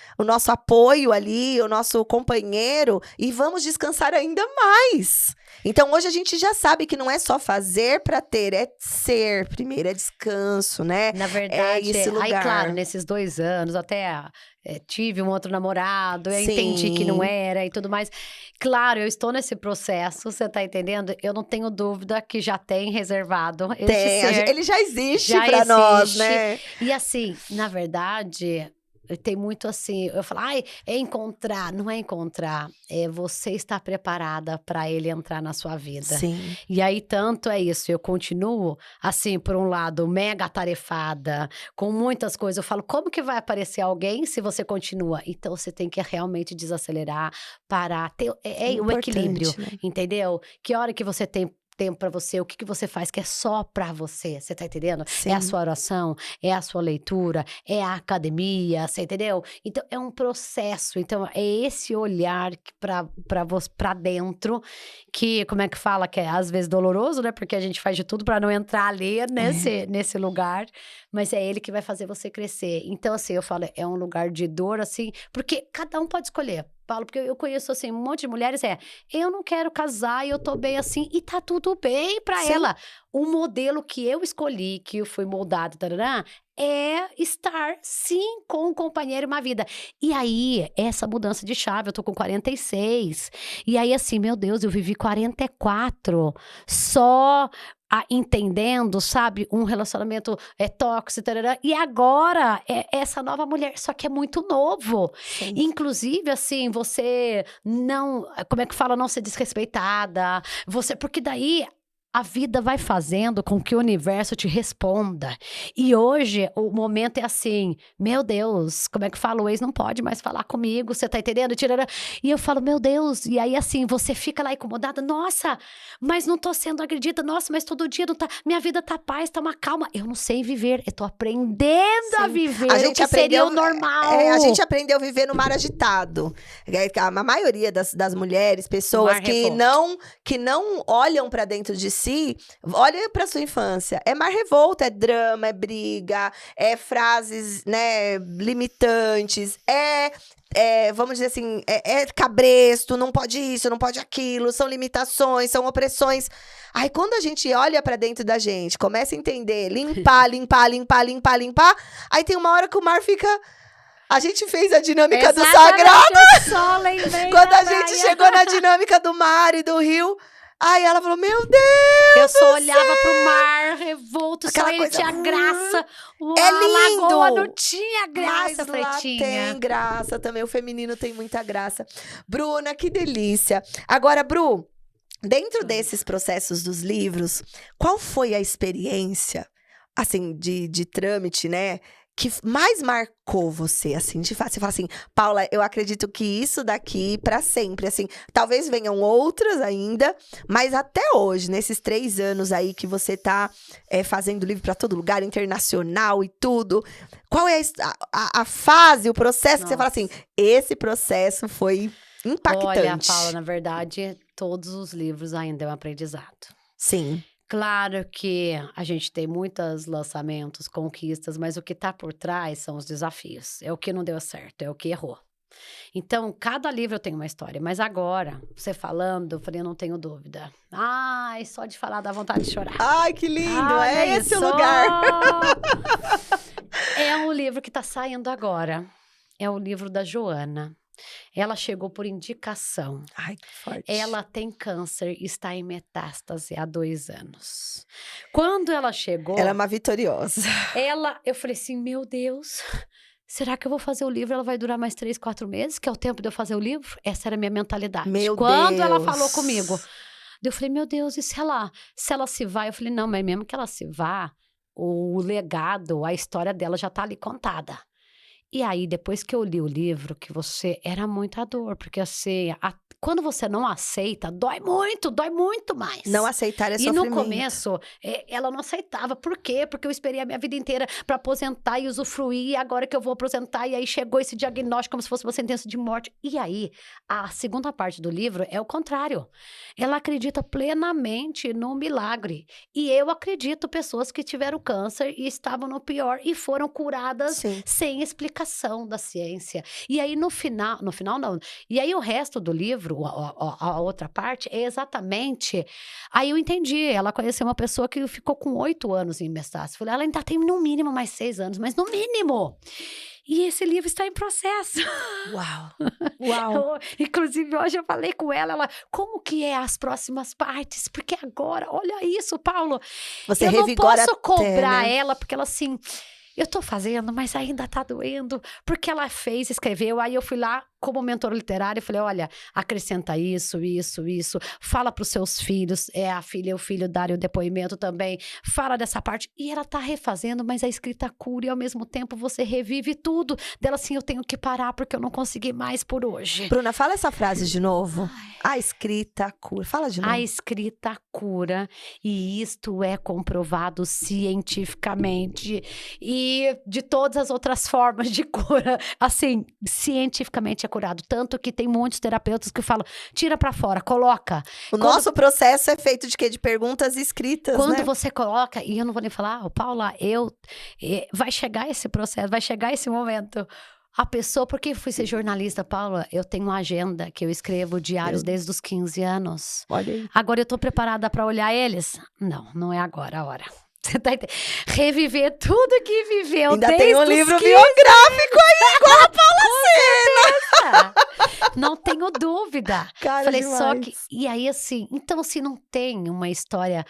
S1: apoio ali, o nosso companheiro, e vamos descansar ainda mais. Então, hoje a gente já sabe que não é só fazer pra ter, é ser. Primeiro é descanso, né?
S2: Na verdade,
S1: esse lugar.
S2: aí, claro, nesses 2 anos, até tive um outro namorado, eu entendi que não era e tudo mais. Claro, eu estou nesse processo, você tá entendendo? Eu não tenho dúvida que já tem reservado esse ser.
S1: Ele já existe
S2: Já
S1: pra nós,
S2: existe.
S1: né?
S2: E assim, na verdade, tem muito assim, eu falo, é encontrar, não é encontrar, é você estar preparada para ele entrar na sua vida.
S1: Sim.
S2: E aí, tanto é isso, eu continuo, assim, por um lado, mega atarefada, com muitas coisas. Eu falo, como que vai aparecer alguém se você continua? Então, você tem que realmente desacelerar, parar, ter o equilíbrio,
S1: né?
S2: entendeu? Que hora que você tem tempo pra você, o que você faz que é só pra você, você tá entendendo?
S1: Sim.
S2: É a sua oração, é a sua leitura, é a academia, você entendeu? Então, é um processo, então, é esse olhar pra dentro, que, como é que fala, que é às vezes doloroso, né, porque a gente faz de tudo pra não entrar ali nesse lugar, mas é ele que vai fazer você crescer. Então, assim, eu falo, é um lugar de dor, assim, porque cada um pode escolher. Paulo, porque eu conheço, assim, um monte de mulheres, eu não quero casar e eu tô bem assim, e tá tudo bem pra ela. O modelo que eu escolhi, que eu fui moldado, tarará, é estar, sim, com um companheiro uma vida. E aí, essa mudança de chave, eu tô com 46. E aí, assim, meu Deus, eu vivi 44 só entendendo, sabe, um relacionamento tóxico, tarará, e agora essa nova mulher, só que é muito novo.
S1: Sim.
S2: Inclusive, assim, você não, como é que fala, não ser desrespeitada, porque daí a vida vai fazendo com que o universo te responda. E hoje, o momento é assim, meu Deus, como é que fala? O ex não pode mais falar comigo, você tá entendendo? Tirará. E eu falo, meu Deus, e aí assim, você fica lá incomodada, nossa, mas não tô sendo agredida, nossa, mas todo dia não tá, minha vida tá paz, tá uma calma. Eu não sei viver, eu tô aprendendo a viver
S1: A
S2: o
S1: gente
S2: que seria
S1: aprendeu,
S2: o normal.
S1: a gente aprendeu a viver no mar agitado. A maioria das mulheres, pessoas
S2: Mar revolto.
S1: que não olham pra dentro de si, olha pra sua infância. É mar revolto, é drama, é briga, é frases, né, limitantes, vamos dizer assim, é cabresto, não pode isso, não pode aquilo, são limitações, são opressões. Aí quando a gente olha pra dentro da gente, começa a entender, limpar, limpar, limpar, limpar, limpar, aí tem uma hora que o mar fica... A gente fez a dinâmica do sagrado.
S2: Eu só lembrei
S1: Quando
S2: da
S1: a gente
S2: praia.
S1: chegou na dinâmica do mar e do rio, aí ela falou, meu Deus!
S2: Eu só olhava pro mar revolto,
S1: Aquela
S2: só ele
S1: coisa,
S2: tinha graça.
S1: é
S2: A
S1: lindo!
S2: lagoa não tinha graça,
S1: Mas
S2: eu falei,
S1: lá
S2: tinha.
S1: tem graça também, o feminino tem muita graça. Bruna, que delícia. Agora, Bru, dentro desses processos dos livros, qual foi a experiência, assim, de trâmite, né? Que mais marcou você, assim, de fato? Você fala assim, Paula, eu acredito que isso daqui pra sempre, assim, talvez venham outras ainda, mas até hoje, nesses 3 anos aí que você tá fazendo livro pra todo lugar, internacional e tudo, qual é a fase, o processo que você fala assim, esse processo foi impactante?
S2: Olha, Paula, na verdade, todos os livros ainda é um aprendizado.
S1: Sim.
S2: Claro que a gente tem muitos lançamentos, conquistas, mas o que tá por trás são os desafios. É o que não deu certo, é o que errou. Então, cada livro tem uma história, mas agora, você falando, eu falei, eu não tenho dúvida. Ai, só de falar dá vontade de chorar.
S1: Ai, que lindo!
S2: Olha
S1: É esse o
S2: isso!
S1: lugar!
S2: É um livro que tá saindo agora. É o livro da Joana. Ela chegou por indicação.
S1: Ai, que forte.
S2: Ela tem câncer e está em metástase há 2 anos. Quando ela chegou...
S1: Ela é uma vitoriosa.
S2: Eu falei assim, meu Deus, será que eu vou fazer o livro? Ela vai durar mais 3, 4 meses, que é o tempo de eu fazer o livro? Essa era a minha mentalidade.
S1: Meu
S2: Quando ela
S1: Deus.
S2: falou comigo, eu falei, meu Deus, e se ela se vai? Eu falei, não, mas mesmo que ela se vá, o legado, a história dela já tá ali contada. E aí, depois que eu li o livro, que era muita dor, porque assim, quando você não aceita, dói muito mais.
S1: Não aceitar é
S2: E
S1: sofrimento.
S2: no começo, ela não aceitava. Por quê? Porque eu esperei a minha vida inteira para aposentar e usufruir, e agora que eu vou aposentar, e aí chegou esse diagnóstico como se fosse uma sentença de morte. E aí, a segunda parte do livro é o contrário. Ela acredita plenamente no milagre. E eu acredito pessoas que tiveram câncer e estavam no pior e foram curadas
S1: Sim.
S2: sem explicação da ciência. E aí, no final não. E aí, o resto do livro, a outra parte, é exatamente... Aí eu entendi, ela conheceu uma pessoa que ficou com 8 anos em metástase. Falei, ela ainda tem no mínimo mais 6 anos, mas no mínimo! E esse livro está em processo.
S1: Uau! Uau!
S2: Inclusive, hoje eu falei com ela, como que é as próximas partes? Porque agora, olha isso, Paulo.
S1: Você
S2: eu não
S1: revigora
S2: posso cobrar
S1: até, né?
S2: ela, porque ela assim... Eu tô fazendo, mas ainda tá doendo, porque ela escreveu, aí eu fui lá como mentora literária e falei, olha, acrescenta isso, fala pros seus filhos, a filha e o filho darem o depoimento também, fala dessa parte, e ela tá refazendo, mas a escrita cura e ao mesmo tempo você revive tudo, dela assim, eu tenho que parar porque eu não consegui mais por hoje.
S1: Bruna, fala essa frase de novo. A escrita cura. Fala de novo.
S2: A escrita cura, e isto é comprovado cientificamente, e de todas as outras formas de cura, assim, cientificamente é curado, tanto que tem muitos terapeutas que falam, tira pra fora, coloca.
S1: Nosso processo é feito de quê? De perguntas escritas,
S2: Quando
S1: né?
S2: você coloca, e eu não vou nem falar, Paula, vai chegar esse processo, vai chegar esse momento. A pessoa, porque eu fui ser jornalista, Paula, eu tenho uma agenda que eu escrevo diários desde os 15 anos.
S1: Olha aí.
S2: Agora eu tô preparada pra olhar eles? Não é agora a hora. Você tá entendendo? Reviver tudo que viveu
S1: Ainda
S2: desde
S1: tem um
S2: os
S1: livro
S2: 15
S1: biográfico aí, igual a Paula Sena.
S2: Não tenho dúvida.
S1: Cara,
S2: Falei
S1: demais.
S2: só que... E aí, assim... Então, assim, não tem uma história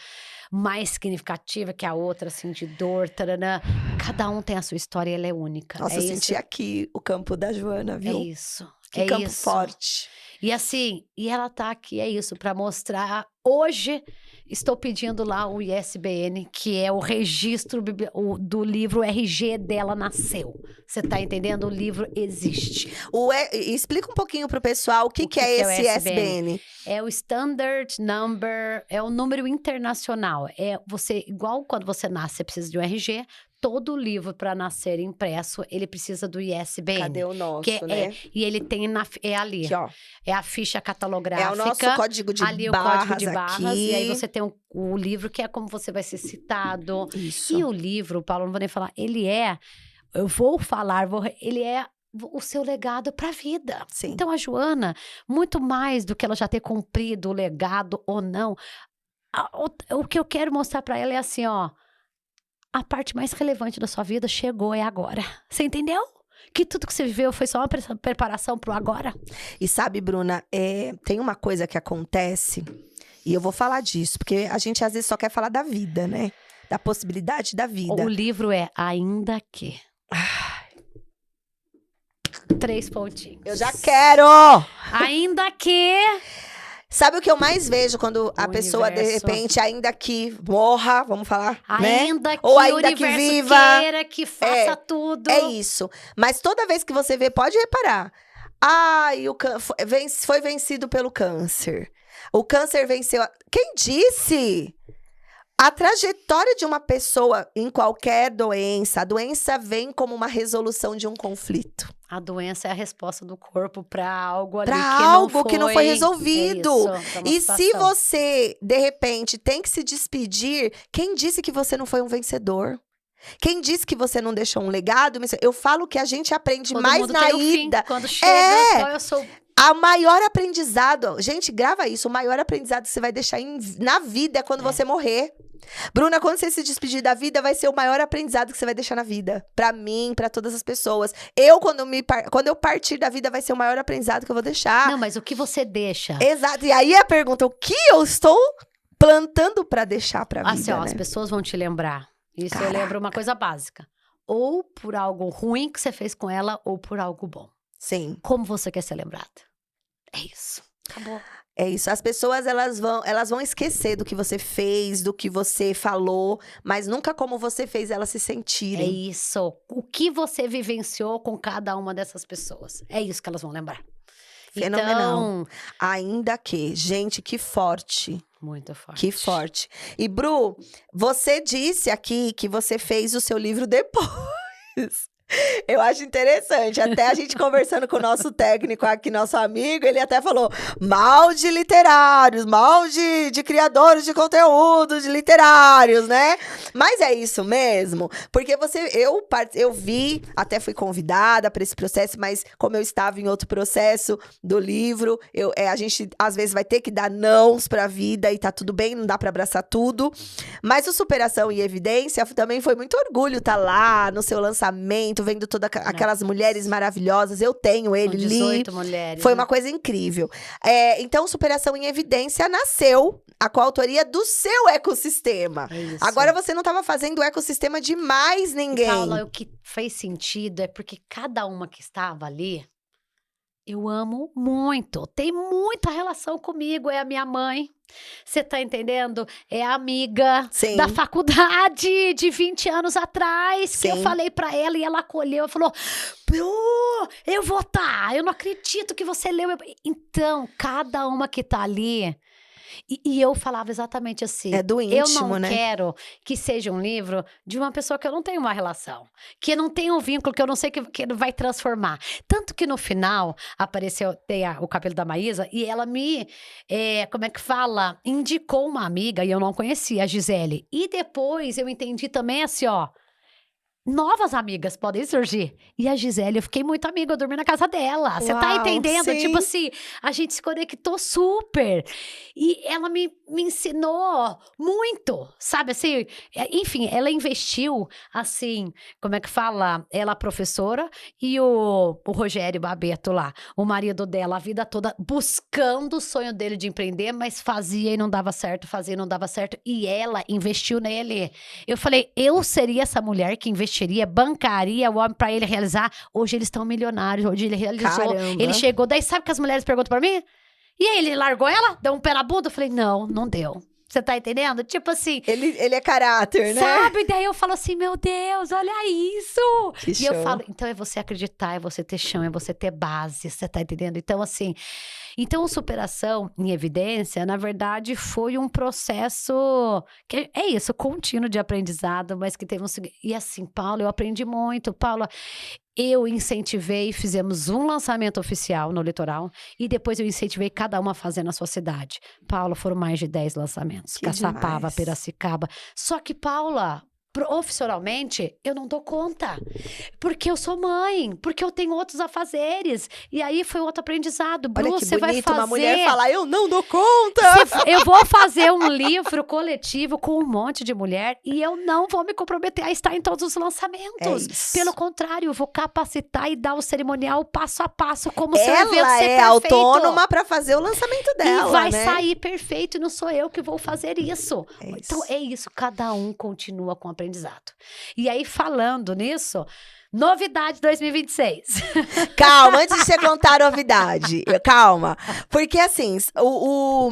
S2: mais significativa que a outra, assim, de dor, taranã. Cada um tem a sua história e ela é única.
S1: Nossa,
S2: é
S1: eu
S2: isso.
S1: senti aqui o campo da Joana,
S2: É
S1: viu?
S2: isso.
S1: Que
S2: É
S1: campo
S2: isso.
S1: forte.
S2: E assim, e ela tá aqui, é isso, para mostrar. Hoje, estou pedindo lá o ISBN, que é o registro do livro, o RG dela nasceu. Você tá entendendo? O livro existe.
S1: Explica um pouquinho pro pessoal o que é
S2: é o
S1: esse ISBN.
S2: É o Standard Number, é o número internacional. É você, igual quando você nasce, você precisa de um RG. Todo livro para nascer impresso, ele precisa do ISBN.
S1: Cadê o nosso,
S2: que
S1: né?
S2: E ele tem é ali.
S1: Aqui, ó.
S2: É a ficha catalográfica.
S1: É o nosso código de
S2: ali
S1: barras.
S2: O código de barras.
S1: Aqui.
S2: E aí você tem o livro, que é como você vai ser citado.
S1: Isso.
S2: E o livro, Paulo, não vou nem falar, ele é. Eu vou falar, ele é o seu legado para a vida.
S1: Sim.
S2: Então, a Joana, muito mais do que ela já ter cumprido o legado ou não, o que eu quero mostrar para ela é assim, ó. A parte mais relevante da sua vida chegou, é agora. Você entendeu? Que tudo que você viveu foi só uma preparação pro agora.
S1: E sabe, Bruna, tem uma coisa que acontece, e eu vou falar disso, porque a gente às vezes só quer falar da vida, né? Da possibilidade da vida.
S2: O livro é Ainda Que. 3 pontinhos.
S1: Eu já quero!
S2: Ainda que...
S1: Sabe o que eu mais vejo quando a pessoa, de repente, ainda que morra, vamos falar,
S2: ainda
S1: né?
S2: que
S1: Ou ainda
S2: o universo
S1: que viva,
S2: queira que faça tudo.
S1: É isso. Mas toda vez que você vê, pode reparar. Ai, foi vencido pelo câncer. O câncer venceu. Quem disse? A trajetória de uma pessoa em qualquer doença, a doença vem como uma resolução de um conflito.
S2: A doença é a resposta do corpo para algo ali
S1: que não foi resolvido. E se você, de repente, tem que se despedir, quem disse que você não foi um vencedor? Quem disse que você não deixou um legado? Eu falo que a gente aprende mais na ida.
S2: Quando chega, eu sou...
S1: A maior aprendizado, gente, grava isso, o maior aprendizado que você vai deixar na vida é quando você morrer. Bruna, quando você se despedir da vida, vai ser o maior aprendizado que você vai deixar na vida. Pra mim, pra todas as pessoas. Quando eu partir da vida, vai ser o maior aprendizado que eu vou deixar.
S2: Não, mas o que você deixa?
S1: Exato. E aí a pergunta, o que eu estou plantando pra deixar pra vida,
S2: assim, ó,
S1: né?
S2: As pessoas vão te lembrar. Isso eu lembro uma coisa básica. Ou por algo ruim que você fez com ela, ou por algo bom.
S1: Sim.
S2: Como você quer ser lembrada? É isso. Acabou.
S1: É isso. As pessoas, elas vão esquecer do que você fez, do que você falou, mas nunca como você fez elas se sentirem.
S2: É isso. O que você vivenciou com cada uma dessas pessoas. É isso que elas vão lembrar.
S1: Fenomenal.
S2: Então,
S1: ainda que. Gente, que forte.
S2: Muito forte.
S1: Que forte. E, Bru, você disse aqui que você fez o seu livro depois. Eu acho interessante, até a gente conversando com o nosso técnico aqui, nosso amigo, ele até falou, mal de literários, mal de criadores de conteúdo, de literários, né? Mas é isso mesmo, porque eu vi, até fui convidada para esse processo, mas como eu estava em outro processo do livro, a gente às vezes vai ter que dar nãos pra vida e tá tudo bem, não dá pra abraçar tudo, mas o Superação e Evidência também foi muito orgulho estar lá no seu lançamento, vendo todas aquelas mulheres maravilhosas. Eu tenho ele,
S2: 18 mulheres.
S1: Foi uma coisa incrível. Então, Superação em Evidência nasceu a coautoria do seu ecossistema.
S2: É isso.
S1: Agora você não estava fazendo o ecossistema de mais ninguém.
S2: Paula, o que fez sentido é porque cada uma que estava ali, eu amo muito. Tem muita relação comigo. É a minha mãe. Você tá entendendo? É a amiga da faculdade de 20 anos atrás. Que eu falei pra ela e ela acolheu. Falou, eu vou tá. Eu não acredito que você leu. Então, cada uma que tá ali... E eu falava exatamente assim.
S1: É do íntimo,
S2: eu não quero que seja um livro de uma pessoa que eu não tenho uma relação. Que não tem um vínculo, que eu não sei que vai transformar. Tanto que no final, tem o cabelo da Maísa, e ela me, como é que fala? Indicou uma amiga, e eu não conhecia, a Gisele. E depois eu entendi também assim, ó. Novas amigas podem surgir. E a Gisele, eu fiquei muito amiga, eu dormi na casa dela. Você tá entendendo?
S1: Sim.
S2: Tipo assim, a gente se conectou super. E ela me me ensinou muito, sabe assim? Enfim, ela investiu, assim, como é que fala? Ela, a professora, e o Rogério Babeto lá, o marido dela, a vida toda buscando o sonho dele de empreender, mas fazia e não dava certo, fazia e não dava certo, e ela investiu nele. Eu falei, eu seria essa mulher que investiria, bancaria o homem pra ele realizar. Hoje eles estão milionários, hoje ele realizou,
S1: Caramba.
S2: ele chegou, daí sabe o que as mulheres perguntam pra mim? E aí, ele largou ela? Deu um pé na bunda? Eu falei, não deu. Você tá entendendo? Tipo assim,
S1: Ele é caráter, né?
S2: sabe? Daí eu falo assim, meu Deus, olha isso!
S1: Que
S2: E eu
S1: show.
S2: falo, então é você acreditar, é você ter chão, é você ter base, você tá entendendo? Então assim, então superação em evidência, na verdade, foi um processo que é isso, contínuo de aprendizado, mas que teve um... E assim, Paula, eu aprendi muito. Paula, eu incentivei, fizemos um lançamento oficial no Litoral e depois eu incentivei cada uma a fazer na sua cidade. Paula, foram mais de 10 lançamentos.
S1: Que
S2: Caçapava,
S1: demais.
S2: Piracicaba. Só que, Paula, profissionalmente, eu não dou conta. Porque eu sou mãe, porque eu tenho outros afazeres. E aí foi outro aprendizado. Bru,
S1: Olha que
S2: você vai
S1: bonito
S2: fazer...
S1: uma mulher falar, eu não dou conta.
S2: Eu vou fazer um livro coletivo com um monte de mulher e eu não vou me comprometer a estar em todos os lançamentos.
S1: É isso.
S2: Pelo contrário, eu vou capacitar e dar o cerimonial passo a passo, como o seu evento
S1: Ela
S2: ser
S1: é
S2: perfeito.
S1: autônoma pra fazer o lançamento dela,
S2: E vai
S1: né?
S2: sair perfeito, e não sou eu que vou fazer isso.
S1: É isso.
S2: Então é isso, cada um continua com o aprendizado. E aí, falando nisso, novidade 2026.
S1: Calma, antes de você contar a novidade. Calma. Porque, assim, o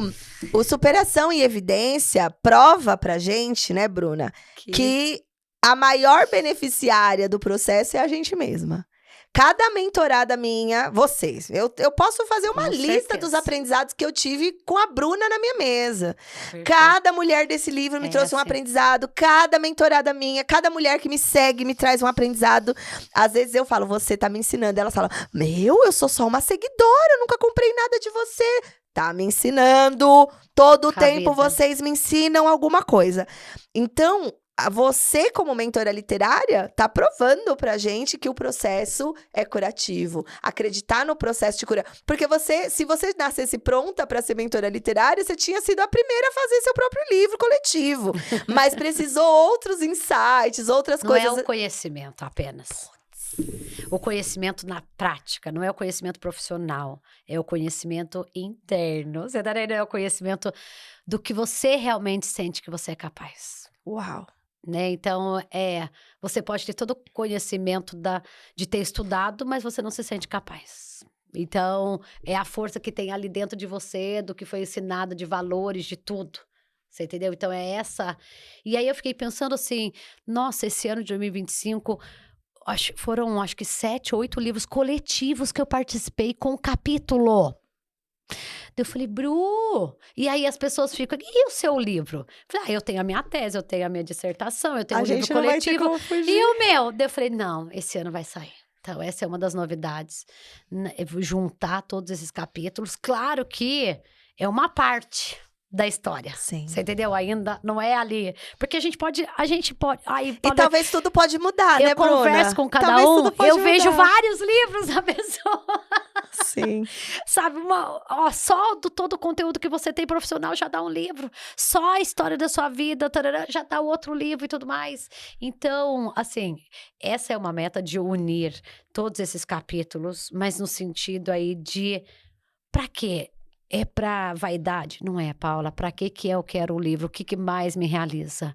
S1: Superação em Evidência prova pra gente, né, Bruna, que a maior beneficiária do processo é a gente mesma. Cada mentorada minha, vocês, eu posso fazer uma
S2: Com
S1: lista
S2: certeza.
S1: dos aprendizados que eu tive com a Bruna na minha mesa.
S2: Perfeito.
S1: Cada mulher desse livro me
S2: É
S1: trouxe um
S2: assim.
S1: aprendizado, cada mentorada minha, cada mulher que me segue me traz um aprendizado. Às vezes eu falo, você tá me ensinando. Elas falam, eu sou só uma seguidora, eu nunca comprei nada de você. Tá me ensinando, todo o
S2: Com a
S1: tempo
S2: vida.
S1: vocês me ensinam alguma coisa. Então, você, como mentora literária, tá provando pra gente que o processo é curativo. Acreditar no processo de cura. Porque se você nascesse pronta pra ser mentora literária, você tinha sido a primeira a fazer seu próprio livro coletivo. Mas precisou outros insights, outras
S2: Não
S1: coisas.
S2: é o conhecimento apenas. O conhecimento na prática, não é o conhecimento profissional, é o conhecimento interno. Você tá entendendo? É o conhecimento do que você realmente sente que você é capaz.
S1: Uau.
S2: Né? Então, você pode ter todo o conhecimento de ter estudado, mas você não se sente capaz. Então, é a força que tem ali dentro de você, do que foi ensinado, de valores, de tudo. Você entendeu? Então, é essa... E aí, eu fiquei pensando assim, nossa, esse ano de 2025... foram, acho que 7 ou 8 livros coletivos que eu participei com capítulo. Eu falei, Bru, e aí as pessoas ficam, e o seu livro? Eu falei, eu tenho a minha tese, eu tenho a minha dissertação, eu tenho um livro coletivo. E o meu? Eu falei, não, esse ano vai sair. Então, essa é uma das novidades. Eu vou juntar todos esses capítulos. Claro que é uma parte da história.
S1: Sim.
S2: Você entendeu? Ainda não é ali. Porque a gente pode... Aí,
S1: E talvez tudo pode mudar, né, Bruna?
S2: Eu converso com cada
S1: Talvez
S2: um,
S1: tudo pode
S2: eu vejo
S1: mudar.
S2: vários livros da pessoa.
S1: Sim.
S2: Sabe, só do todo o conteúdo que você tem profissional já dá um livro. Só a história da sua vida, tarará, já dá outro livro e tudo mais. Então, assim, essa é uma meta de unir todos esses capítulos, mas no sentido aí de... Pra quê? É pra vaidade? Não é, Paula. Pra que eu quero o livro? O que mais me realiza?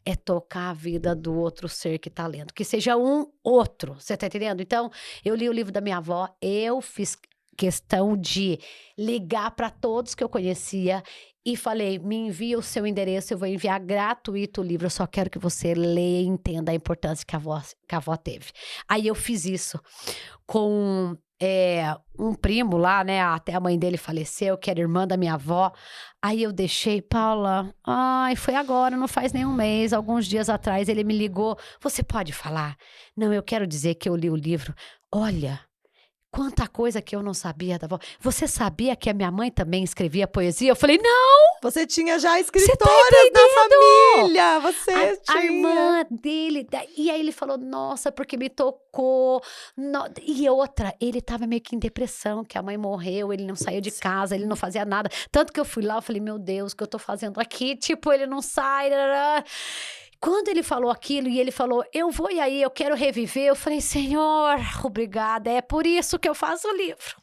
S2: É tocar a vida do outro ser que tá lendo. Que seja um outro. Você tá entendendo? Então, eu li o livro da minha avó. Eu fiz questão de ligar pra todos que eu conhecia e falei, me envia o seu endereço, eu vou enviar gratuito o livro. Eu só quero que você leia e entenda a importância que a avó teve. Aí eu fiz isso com... um primo lá, né? Até a mãe dele faleceu, que era irmã da minha avó. Aí eu deixei, Paula, foi agora, não faz nenhum mês, alguns dias atrás, ele me ligou. Você pode falar? Não, eu quero dizer que eu li o livro. Olha, quanta coisa que eu não sabia da avó. Você sabia que a minha mãe também escrevia poesia? Eu falei, não!
S1: Você tinha já
S2: Você tá
S1: escritoras na família. Você
S2: A
S1: tinha.
S2: irmã dele. E aí ele falou, nossa, porque me tocou. E outra, ele tava meio que em depressão, que a mãe morreu, ele não saiu de casa, ele não fazia nada. Tanto que eu fui lá, eu falei, meu Deus, o que eu tô fazendo aqui? Tipo, ele não sai. Quando ele falou aquilo e ele falou, eu vou e aí, eu quero reviver, eu falei, Senhor, obrigada, é por isso que eu faço o livro.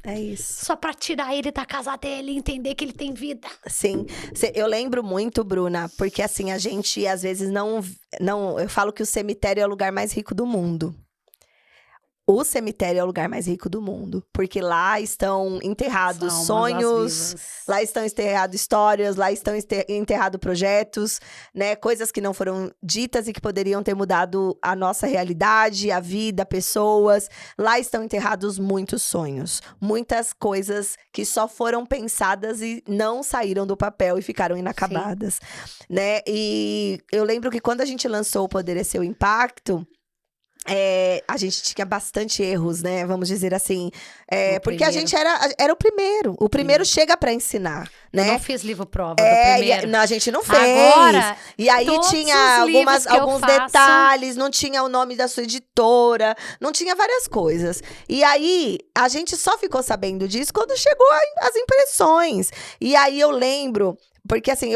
S1: É isso.
S2: Só pra tirar ele da casa dele e entender que ele tem vida.
S1: Sim. Eu lembro muito, Bruna, porque assim, a gente às vezes não. Eu falo que o cemitério é o lugar mais rico do mundo. O cemitério é o lugar mais rico do mundo, porque lá estão enterrados sonhos, lá estão enterrados histórias, lá estão enterrados projetos, né? Coisas que não foram ditas e que poderiam ter mudado a nossa realidade, a vida, pessoas. Lá estão enterrados muitos sonhos, muitas coisas que só foram pensadas e não saíram do papel e ficaram inacabadas, né? E eu lembro que quando a gente lançou O Poder é Seu Impacto, a gente tinha bastante erros, né? Vamos dizer assim. Porque a gente era o primeiro. O primeiro chega pra ensinar, né?
S2: Eu não fiz livro prova do primeiro.
S1: Não, a gente não fez.
S2: Agora,
S1: e aí tinha alguns
S2: faço...
S1: detalhes, não tinha o nome da sua editora, não tinha várias coisas. E aí, a gente só ficou sabendo disso quando chegou as impressões. E aí, eu lembro... Porque assim,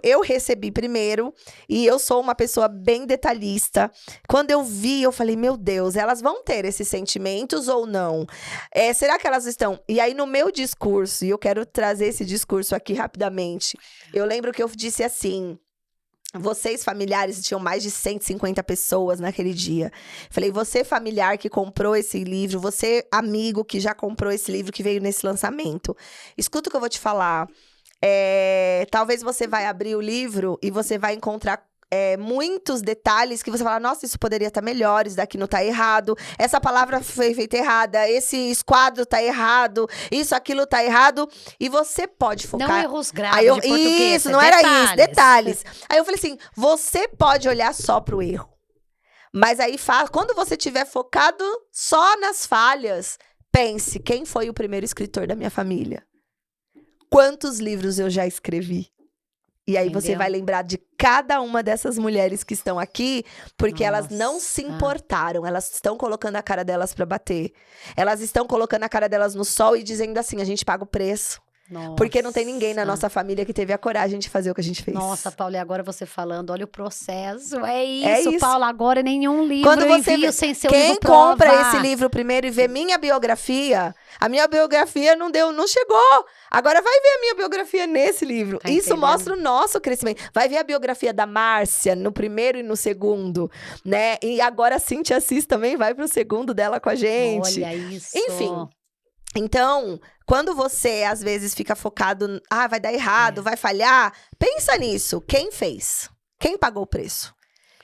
S1: eu recebi primeiro e eu sou uma pessoa bem detalhista. Quando eu vi, eu falei, meu Deus, elas vão ter esses sentimentos ou não? Será que elas estão... E aí, no meu discurso, e eu quero trazer esse discurso aqui rapidamente, eu lembro que eu disse assim... Vocês, familiares, tinham mais de 150 pessoas naquele dia. Falei, você, familiar que comprou esse livro, você, amigo que já comprou esse livro, que veio nesse lançamento, escuta o que eu vou te falar. Talvez você vai abrir o livro e você vai encontrar muitos detalhes que você fala, nossa, isso poderia estar melhor, isso daqui não tá errado, essa palavra foi feita errada, esse esquadro tá errado, isso, aquilo tá errado, e você pode focar...
S2: Não erros graves de português,
S1: isso, não era isso, detalhes. Aí eu falei assim, você pode olhar só pro erro, mas aí quando você estiver focado só nas falhas, pense, quem foi o primeiro escritor da minha família? Quantos livros eu já escrevi? E aí você vai lembrar de cada uma dessas mulheres que estão aqui, porque elas não se importaram, elas estão colocando a cara delas pra bater. Elas estão colocando a cara delas no sol e dizendo assim, a gente paga o preço.
S2: Nossa.
S1: Porque não tem ninguém na nossa família que teve a coragem de fazer o que a gente fez.
S2: Nossa, Paula, e agora você falando, olha o processo. É isso, Paula, agora nenhum livro
S1: quando você
S2: envio sem seu
S1: quem
S2: livro prova.
S1: compra esse livro primeiro e vê minha biografia, a minha biografia não chegou. Agora vai ver a minha biografia nesse livro.
S2: Tá
S1: Isso
S2: entendendo?
S1: mostra o nosso crescimento. Vai ver a biografia da Márcia no primeiro e no segundo, né? E agora a Cintia Assis também vai pro segundo dela com a gente.
S2: Olha isso.
S1: Enfim. Então, quando você, às vezes, fica focado... vai dar errado, vai falhar. Pensa nisso. Quem fez? Quem pagou o preço?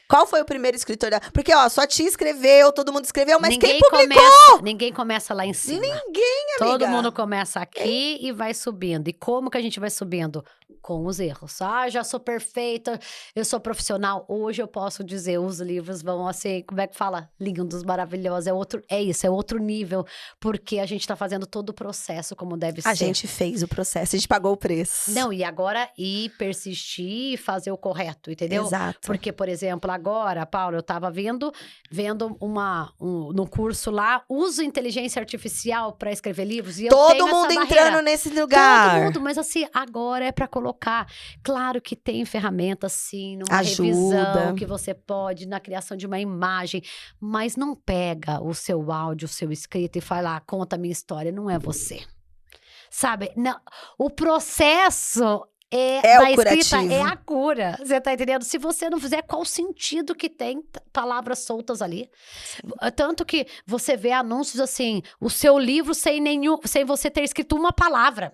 S1: Qual foi o primeiro escritor da... Porque, sua tia escreveu, todo mundo escreveu, mas quem publicou?
S2: Ninguém começa lá em cima.
S1: Ninguém, amiga.
S2: Todo mundo começa aqui e vai subindo. E como que a gente vai subindo? Com os erros. Já sou perfeita, eu sou profissional. Hoje eu posso dizer, os livros vão assim, como é que fala? Lindos, maravilhosos. É outro nível. Porque a gente tá fazendo todo o processo como deve ser.
S1: A gente fez o processo, a gente pagou o preço.
S2: Não, e agora persistir e fazer o correto, entendeu?
S1: Exato.
S2: Porque, por exemplo, agora, Paula, eu tava vendo no curso lá, uso inteligência artificial para escrever livros. E
S1: todo mundo entrando nesse lugar.
S2: Todo mundo, mas assim, agora é para colocar. Claro que tem ferramentas, sim, numa revisão que você pode, na criação de uma imagem, mas não pega o seu áudio, o seu escrito e fala, conta a minha história, não é você. Sabe? Não, o processo da escrita é a cura. Você tá entendendo? Se você não fizer, qual o sentido que tem palavras soltas ali? Sim. Tanto que você vê anúncios assim, o seu livro sem você ter escrito uma palavra.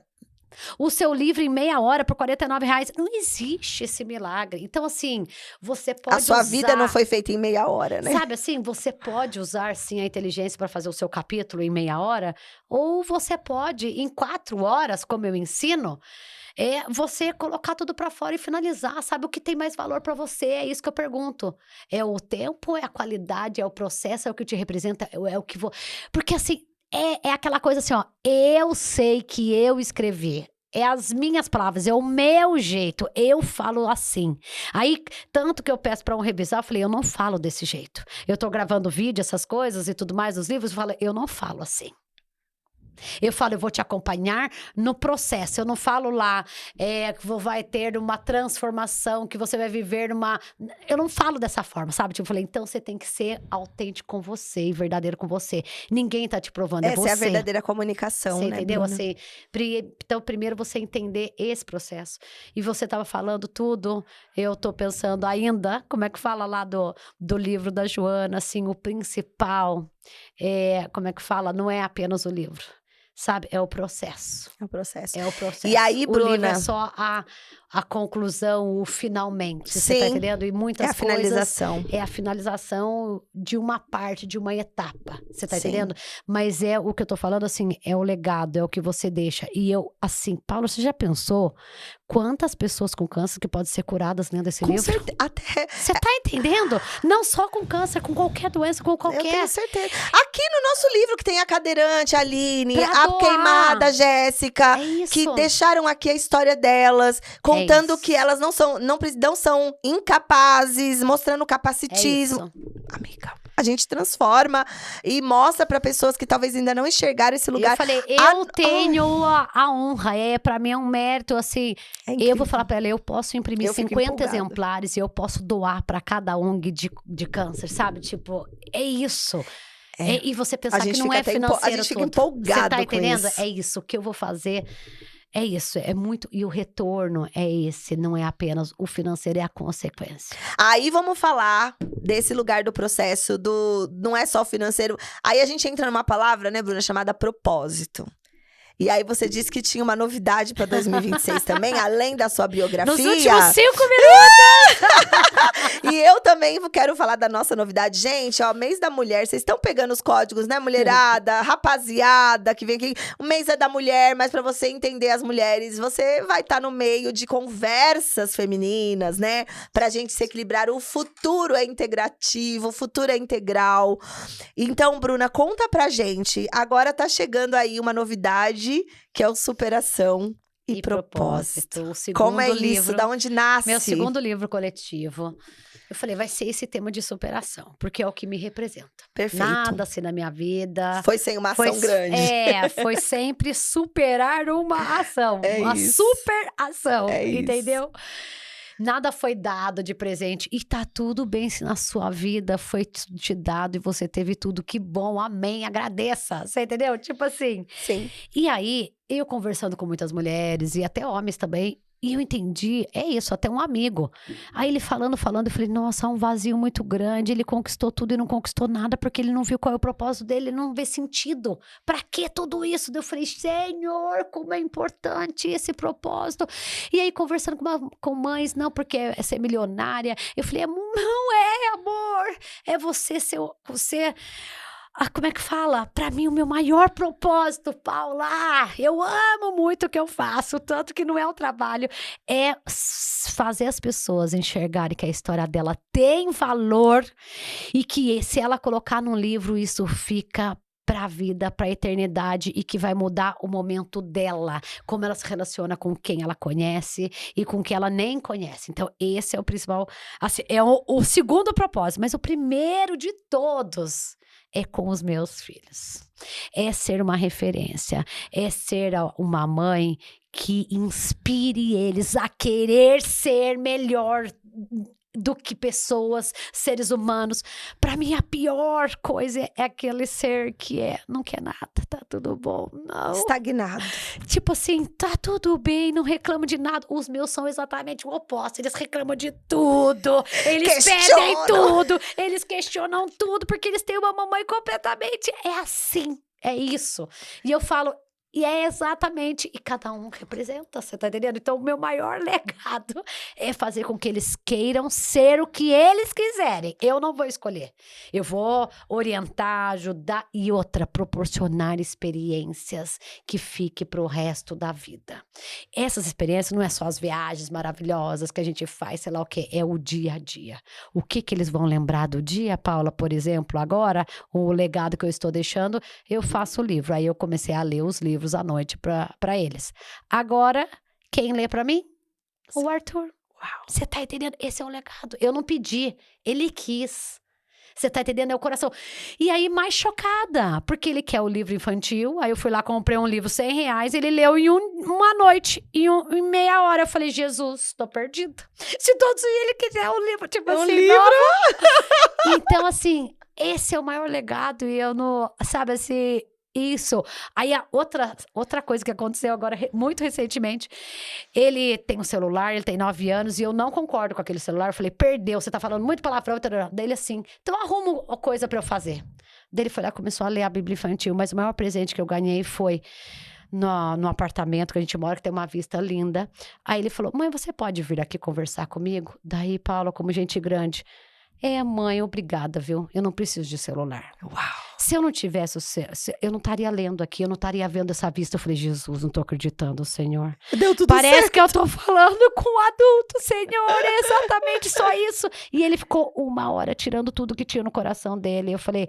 S2: O seu livro em meia hora por R$49. Não existe esse milagre. Então, assim, você pode
S1: A sua vida não foi feita em meia hora, né?
S2: Sabe assim, você pode usar, sim, a inteligência para fazer o seu capítulo em meia hora. Ou você pode, em 4 horas, como eu ensino, você colocar tudo para fora e finalizar. Sabe o que tem mais valor para você? É isso que eu pergunto. É o tempo, é a qualidade, é o processo, é o que te representa, é o que... Porque, assim... é aquela coisa assim, ó. Eu sei que eu escrevi. É as minhas palavras, é o meu jeito, eu falo assim. Aí, tanto que eu peço pra um revisar, eu falei, eu não falo desse jeito. Eu tô gravando vídeo, essas coisas e tudo mais, os livros, eu falo, eu não falo assim. Eu falo, eu vou te acompanhar no processo. Eu não falo lá, vai ter uma transformação, que você vai viver numa... Eu não falo dessa forma, sabe? Tipo, eu falei, então você tem que ser autêntico com você e verdadeiro com você. Ninguém tá te provando, é você.
S1: Essa é a verdadeira comunicação,
S2: Você
S1: né,
S2: entendeu?
S1: Bruna?
S2: Assim, então, primeiro você entender esse processo. E você tava falando tudo, eu tô pensando ainda, como é que fala lá do livro da Joana, assim, o principal, como é que fala? Não é apenas o livro. Sabe? É o processo.
S1: É o processo.
S2: É o processo.
S1: E aí, Bruna...
S2: O livro é só a conclusão, o finalmente.
S1: Sim,
S2: Você tá entendendo? E muitas
S1: é a finalização.
S2: coisas... É a finalização de uma parte, de uma etapa. Você tá
S1: Sim.
S2: entendendo? Mas é o que eu tô falando, assim, é o legado, é o que você deixa. E eu, assim, Paulo, você já pensou quantas pessoas com câncer que podem ser curadas lendo esse livro?
S1: Até...
S2: Você tá entendendo? Não só com câncer, com qualquer doença, com qualquer...
S1: Eu tenho certeza. Aqui no nosso livro que tem a cadeirante, a Aline,
S2: Pra
S1: a
S2: doar.
S1: queimada, a Jéssica,
S2: É isso.
S1: que deixaram aqui a história delas, contando
S2: isso.
S1: que elas não são incapazes, mostrando
S2: É
S1: capacitismo.
S2: isso.
S1: Amiga, a gente transforma e mostra pra pessoas que talvez ainda não enxergaram esse lugar.
S2: Eu falei, eu tenho a honra, pra mim é um mérito, assim,
S1: É
S2: eu
S1: incrível.
S2: vou falar pra ela, eu posso imprimir
S1: Eu fico
S2: 50
S1: empolgada.
S2: exemplares e eu posso doar pra cada ONG de câncer, sabe? Tipo, é isso. E você pensar que não é financeiro
S1: a gente fica
S2: tudo.
S1: empolgado
S2: Você tá
S1: com
S2: entendendo?
S1: isso.
S2: É isso, o que eu vou fazer é isso, é muito, e o retorno é esse, não é apenas o financeiro, é a consequência.
S1: Aí vamos falar desse lugar do processo não é só o financeiro. Aí a gente entra numa palavra, né, Bruna, chamada propósito. E aí você disse que tinha uma novidade para 2026 também, além da sua biografia.
S2: Nos últimos 5 minutos!
S1: E eu também quero falar da nossa novidade. Gente, ó, mês da mulher, vocês estão pegando os códigos, né, mulherada, rapaziada, que vem aqui. O mês é da mulher, mas para você entender as mulheres, você vai estar no meio de conversas femininas, né? Pra gente se equilibrar. O futuro é integrativo, o futuro é integral. Então, Bruna, conta pra gente. Agora tá chegando aí uma novidade, que é o Superação e Propósito.
S2: O segundo
S1: Como é
S2: livro,
S1: isso? Da onde nasce?
S2: Meu segundo livro coletivo. Eu falei, vai ser esse tema de superação, porque é o que me representa.
S1: Perfeito.
S2: Nada assim na minha vida.
S1: Foi sem uma ação grande.
S2: Foi sempre superar uma ação.
S1: É
S2: uma
S1: isso.
S2: super ação,
S1: É isso.
S2: entendeu? Nada foi dado de presente. E tá tudo bem se na sua vida foi te dado e você teve tudo. Que bom, amém, agradeça. Você entendeu? Tipo assim.
S1: Sim.
S2: E aí, eu conversando com muitas mulheres e até homens também, e eu entendi, é isso, até um amigo. Aí ele falando, eu falei, nossa, há um vazio muito grande, ele conquistou tudo e não conquistou nada, porque ele não viu qual é o propósito dele, ele não vê sentido. Pra que tudo isso? Daí eu falei, Senhor, como é importante esse propósito. E aí, conversando com mães, não, porque é ser milionária. Eu falei, não é, amor, é você ser... como é que fala? Pra mim, o meu maior propósito, Paula, eu amo muito o que eu faço, tanto que não é o trabalho, é fazer as pessoas enxergarem que a história dela tem valor e que se ela colocar num livro, isso fica pra vida, pra eternidade e que vai mudar o momento dela, como ela se relaciona com quem ela conhece e com quem ela nem conhece. Então, esse é o principal, assim, é o segundo propósito, mas o primeiro de todos é com os meus filhos. É ser uma referência, é ser uma mãe que inspire eles a querer ser melhor do que pessoas, seres humanos. Pra mim, a pior coisa é aquele ser que não quer nada, tá tudo bom, não.
S1: Estagnado.
S2: Tipo assim, tá tudo bem, não reclamo de nada. Os meus são exatamente o oposto, eles reclamam de tudo, eles pedem tudo, eles questionam tudo, porque eles têm uma mamãe completamente, é assim, é isso. E eu falo, E é exatamente, e cada um representa, você tá entendendo? Então, o meu maior legado é fazer com que eles queiram ser o que eles quiserem. Eu não vou escolher. Eu vou orientar, ajudar e outra, proporcionar experiências que fique pro resto da vida. Essas experiências não é só as viagens maravilhosas que a gente faz, sei lá o quê, é o dia a dia. O que eles vão lembrar do dia, Paula, por exemplo, agora, o legado que eu estou deixando, eu faço o livro. Aí eu comecei a ler os livros à noite para eles. Agora, quem lê para mim? O Arthur. Você tá entendendo? Esse é um legado. Eu não pedi, ele quis. Você tá entendendo? É o coração. E aí, mais chocada, porque ele quer o livro infantil. Aí eu fui lá, comprei um livro R$100, ele leu em uma noite, em meia hora. Eu falei, Jesus, tô perdida. Se todos ele quiser o livro, tipo
S1: É um
S2: assim,
S1: livro?
S2: Então, assim, esse é o maior legado. E eu não, sabe assim, isso. Aí a outra coisa que aconteceu agora, muito recentemente, ele tem um celular, ele tem 9 anos, e eu não concordo com aquele celular. Eu falei, perdeu, você tá falando muito palavrão. Dele assim, então arruma coisa pra eu fazer. Daí ele foi lá, começou a ler a Bíblia infantil, mas o maior presente que eu ganhei foi no apartamento que a gente mora, que tem uma vista linda. Aí ele falou, mãe, você pode vir aqui conversar comigo? Daí, Paula, como gente grande, mãe, obrigada, viu? Eu não preciso de celular.
S1: Uau!
S2: Se eu não tivesse, eu não estaria lendo aqui, eu não estaria vendo essa vista. Eu falei, Jesus, não tô acreditando, Senhor.
S1: Deu tudo
S2: Parece
S1: certo.
S2: que eu tô falando com um adulto, Senhor, é exatamente só isso. E ele ficou 1 hora tirando tudo que tinha no coração dele. Eu falei,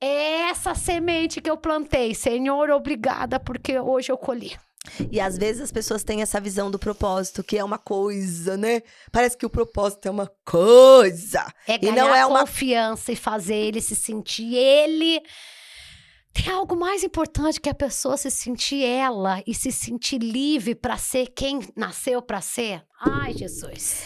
S2: é essa semente que eu plantei, Senhor, obrigada, porque hoje eu colhi.
S1: E às vezes as pessoas têm essa visão do propósito, que é uma coisa, né? Parece que o propósito é uma coisa.
S2: É
S1: E
S2: ganhar
S1: não é uma
S2: confiança e fazer ele se sentir ele. Tem algo mais importante que a pessoa se sentir ela e se sentir livre para ser quem nasceu para ser. Ai, Jesus.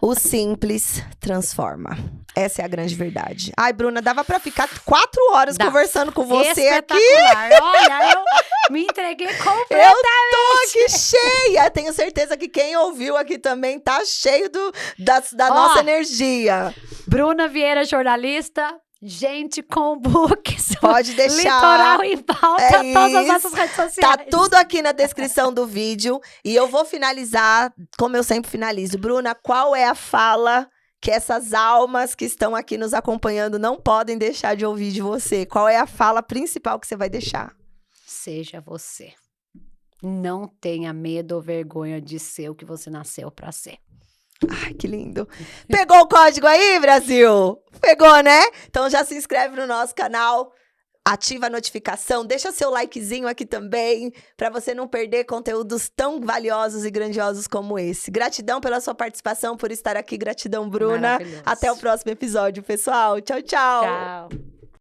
S1: O simples transforma. Essa é a grande verdade. Ai, Bruna, dava pra ficar 4 horas
S2: Dá.
S1: conversando com você aqui.
S2: Espetacular. Olha, eu me entreguei completamente.
S1: Eu tô aqui cheia. Tenho certeza que quem ouviu aqui também tá cheio da nossa energia.
S2: Bruna Vieira, jornalista. Gente com books.
S1: Pode deixar.
S2: Litoral em pauta,
S1: É
S2: todas as
S1: isso.
S2: nossas redes sociais.
S1: Tá tudo aqui na descrição do vídeo. E eu vou finalizar, como eu sempre finalizo. Bruna, qual é a fala que essas almas que estão aqui nos acompanhando não podem deixar de ouvir de você? Qual é a fala principal que você vai deixar?
S2: Seja você. Não tenha medo ou vergonha de ser o que você nasceu pra ser.
S1: Ai, que lindo. Pegou o código aí, Brasil? Pegou, né? Então já se inscreve no nosso canal, ativa a notificação, deixa seu likezinho aqui também, para você não perder conteúdos tão valiosos e grandiosos como esse. Gratidão pela sua participação, por estar aqui. Gratidão, Bruna.
S2: Maravilhoso.
S1: Até o próximo episódio, pessoal. Tchau, tchau.
S2: Tchau.